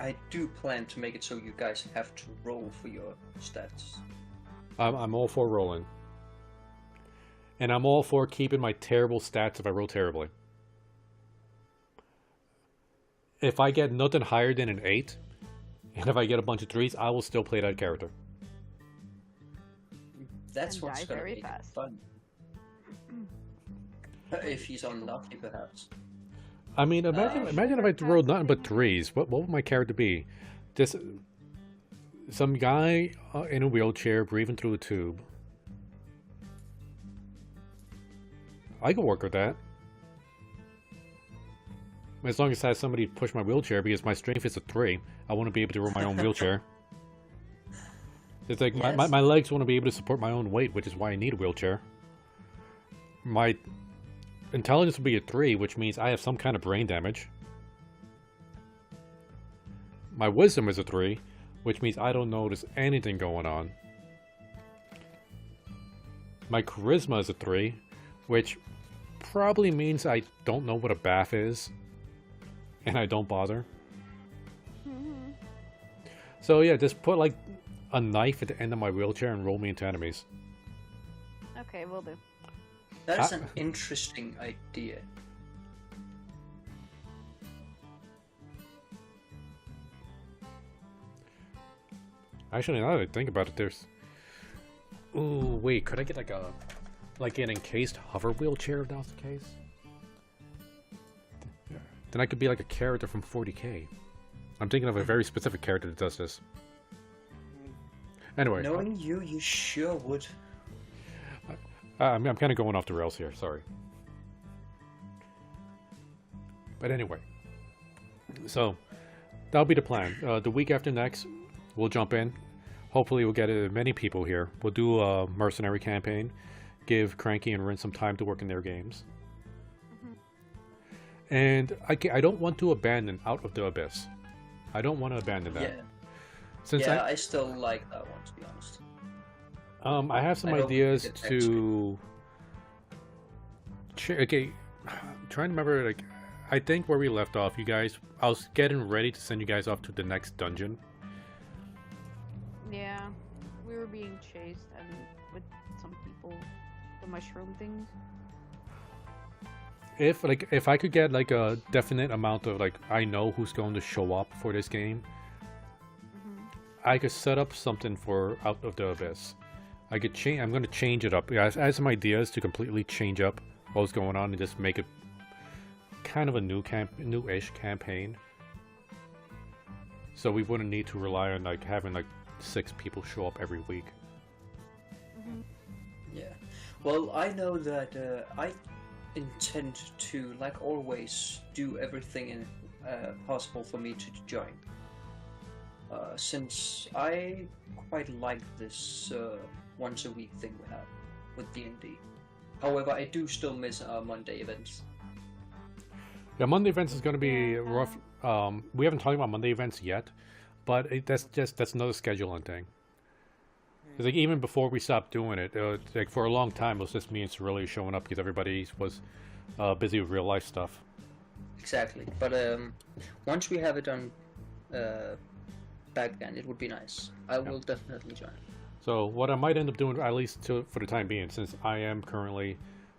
I do plan to make it so you guys have to roll for your stats. I'm all for rolling. And I'm all for keeping my terrible stats if I roll terribly. If I get nothing higher than an 8, and if I get a bunch of 3s, I will still play that character. That's And what's die gonna very make fast. it fun. If he's unlucky, perhaps. I mean, imagine if I rolled nothing but 3s. What would my character be? Just some guy in a wheelchair breathing through a tube. I could work with that. As long as I have somebody push my wheelchair, because my strength is a 3. I want to be able to roll my own wheelchair. It's like Yes. my legs want to be able to support my own weight, which is why I need a wheelchair. My intelligence will be a 3, which means I have some kind of brain damage. My wisdom is a 3, which means I don't notice anything going on. My charisma is a 3, which probably means I don't know what a bath is. And I don't bother. So yeah, just put like a knife at the end of my wheelchair and roll me into enemies. Okay, will do. That's an interesting idea. Actually, now that I think about it, there's... Ooh, wait, could I get like an encased hover wheelchair if that was the case? Then I could be like a character from 40k. I'm thinking of a very specific character that does this. Anyway. Knowing you, you sure would. I'm kind of going off the rails here, sorry. But anyway. So, that'll be the plan. The week after next, we'll jump in. Hopefully we'll get many people here. We'll do a mercenary campaign. Give Cranky and Rin some time to work in their games. And I don't want to abandon Out of the Abyss. I don't want to abandon that. Yeah. Since I still like that one, to be honest. I have some ideas to... Okay, I'm trying to remember, like, I think where we left off, you guys... I was getting ready to send you guys off to the next dungeon. Yeah, we were being chased and with some people, the mushroom things. If I could get like a definite amount of like I know who's going to show up for this game, I could set up something for Out of the Abyss. I could change. I'm going to change it up. I have some ideas to completely change up what's going on and just make it kind of a new-ish campaign. So we wouldn't need to rely on like having like 6 people show up every week. Yeah. Well, I know that I intend to, like always, do everything possible for me to join. since I quite like this once a week thing we have with D&D. However, I do still miss our Monday events. Yeah, Monday events is going to be rough. We haven't talked about Monday events yet, but that's another scheduling thing. It's like even before we stopped doing it, like for a long time, it was just me and Cerelia showing up because everybody was busy with real life stuff. Exactly, but once we have it on back again, it would be nice. I will definitely join. So what I might end up doing, at least for the time being, since I am currently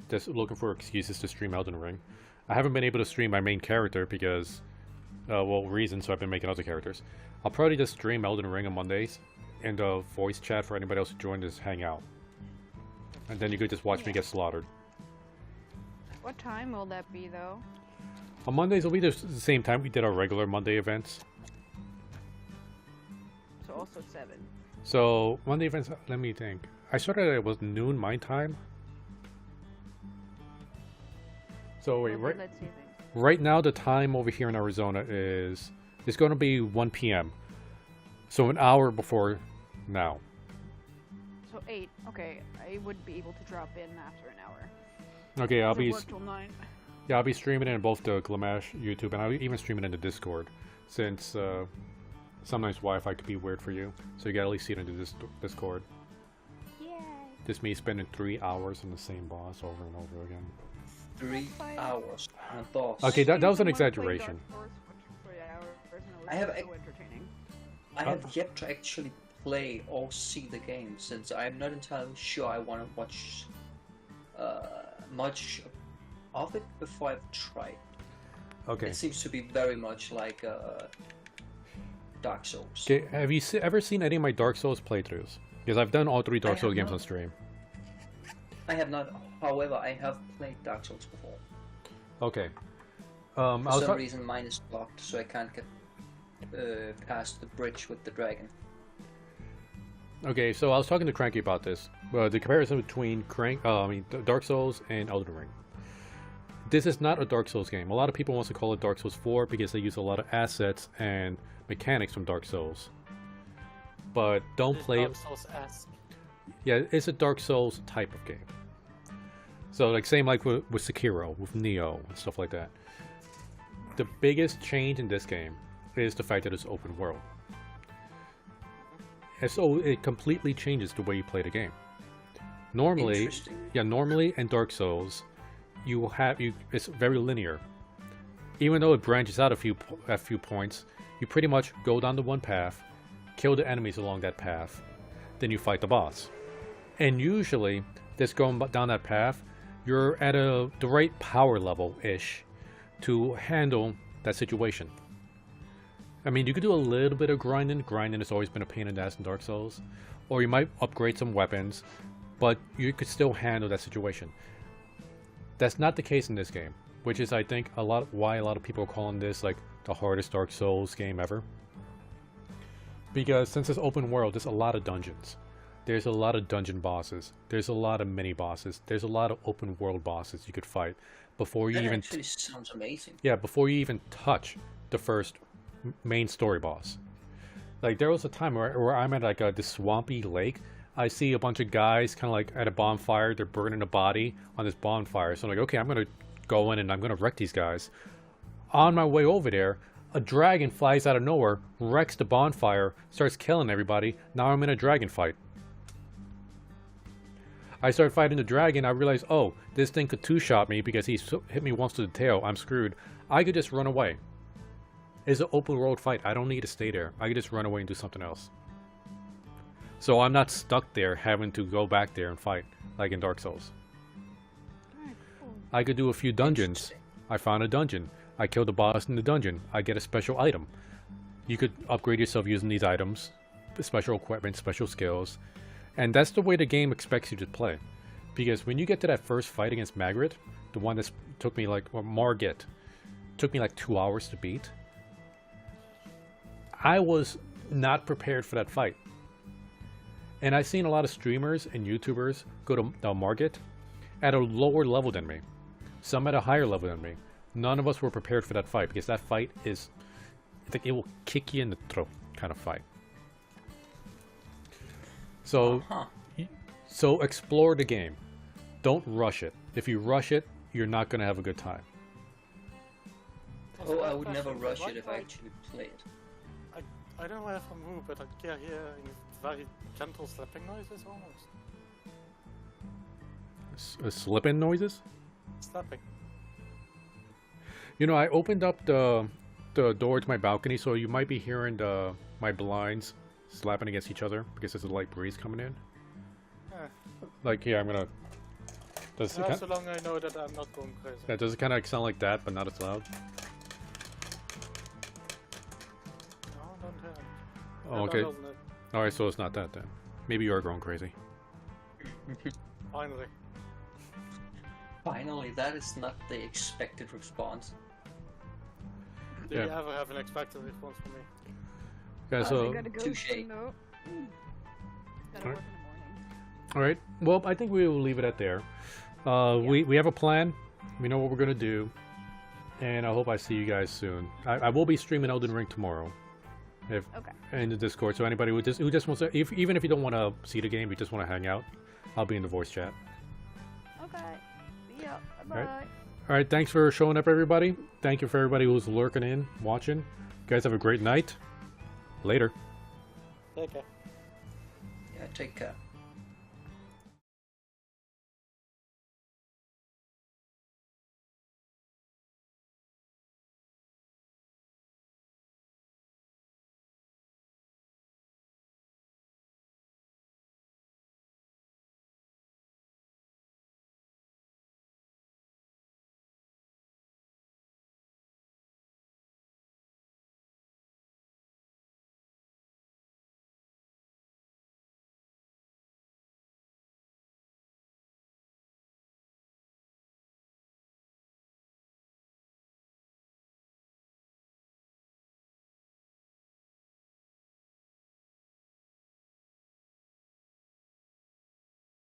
just looking for excuses to stream Elden Ring, I haven't been able to stream my main character because, reasons, so I've been making other characters. I'll probably just stream Elden Ring on Mondays, and voice chat for anybody else who joined this hangout. And then you could just watch me get slaughtered. What time will that be, though? On Mondays, it'll be the same time we did our regular Monday events. So also 7. So, Monday events, let me think. I started at, it was noon my time. So wait, Okay, let's see things. right now the time over here in Arizona is, it's going to be 1 p.m. So an hour before now. So 8. Okay, I would be able to drop in after an hour. Okay, I'll Does it be... work till 9? Yeah, I'll be streaming it in both the Glamash YouTube, and I'll even stream it in the Discord, since sometimes Wi-Fi could be weird for you, so you gotta at least see it in the Discord. Yay! Just me spending 3 hours on the same boss over and over again. 3 hours on a boss. Okay, that was an Someone played exaggeration. Dark Souls for 3 hours, and it was I have so entertaining. I have yet to actually play or see the game, since I'm not entirely sure I want to watch much of it before I've tried. Okay. It seems to be very much like Dark Souls. Okay, have you ever seen any of my Dark Souls playthroughs? Because I've done all 3 Dark I Souls have games not. on stream. I have not, however, I have played Dark Souls before. Okay. For some reason mine is blocked, so I can't get past the bridge with the dragon. Okay, so I was talking to Cranky about this. The comparison between Dark Souls and Elden Ring. This is not a Dark Souls game. A lot of people want to call it Dark Souls 4 because they use a lot of assets and mechanics from Dark Souls. But don't play it. Dark Souls-esque. Yeah, it's a Dark Souls type of game. So like same like with Sekiro, with Neo, and stuff like that. The biggest change in this game is the fact that it's open world. And so it completely changes the way you play the game. Normally in Dark Souls, it's very linear. Even though it branches out a few points, you pretty much go down the one path, kill the enemies along that path, then you fight the boss. And usually, just going down that path, you're at the right power level-ish to handle that situation. I mean, you could do a little bit of grinding. Grinding has always been a pain in the ass in Dark Souls. Or you might upgrade some weapons, but you could still handle that situation. That's not the case in this game, which is, I think, why a lot of people are calling this like the hardest Dark Souls game ever. Because since it's open world, there's a lot of dungeons. There's a lot of dungeon bosses. There's a lot of mini bosses. There's a lot of open world bosses you could fight before you that even. Actually sounds amazing. Yeah, before you even touch the first main story boss. Like there was a time where I'm at like this swampy lake. I see a bunch of guys kind of like at a bonfire. They're burning a body on this bonfire. So I'm like, okay, I'm gonna go in and I'm gonna wreck these guys. On my way over there, a dragon flies out of nowhere, wrecks the bonfire, starts killing everybody. Now I'm in a dragon fight. I start fighting the dragon. I realize, oh, this thing could two-shot me because he hit me once to the tail. I'm screwed. I could just run away. It's an open world fight. I don't need to stay there. I could just run away and do something else. So I'm not stuck there having to go back there and fight like in Dark Souls. Alright, cool. I could do a few dungeons. I found a dungeon. I killed the boss in the dungeon. I get a special item. You could upgrade yourself using these items, special equipment, special skills. And that's the way the game expects you to play. Because when you get to that first fight against Margit, the one that took me like 2 hours to beat, I was not prepared for that fight. And I've seen a lot of streamers and YouTubers go to Margit at a lower level than me. Some at a higher level than me. None of us were prepared for that fight because that fight is, I think it will kick you in the throat. kind of fight. So, Uh-huh. so explore the game. Don't rush it. If you rush it, you're not going to have a good time. Oh, I would never rush it if I actually played. I don't have a move, but I can hear very gentle slapping noises almost. Slipping noises? Slapping. You know, I opened up the door to my balcony, so you might be hearing my blinds slapping against each other because there's a light breeze coming in. Like, here, I'm gonna... Does So long I know that I'm not going crazy. Yeah, does it kind of sound like that, but not as loud? No, I don't hear it. Oh, No, okay. doesn't it? Alright, so it's not that then. Maybe you are going crazy. Finally. Finally, that is not the expected response. Do Yeah. you ever have an expected response from me? Yeah, I so... gotta go. Touche. No. Gotta work in the morning. Alright, well, I think we will leave it at there. We have a plan. We know what we're going to do. And I hope I see you guys soon. I will be streaming Elden Ring tomorrow. Okay. In the Discord. So anybody who just wants to... even if you don't want to see the game, you just want to hang out, I'll be in the voice chat. Okay. See ya. Bye-bye. Alright, thanks for showing up, everybody. Thank you for everybody who's lurking in, watching. You guys have a great night. Later. Take care. Yeah, take care.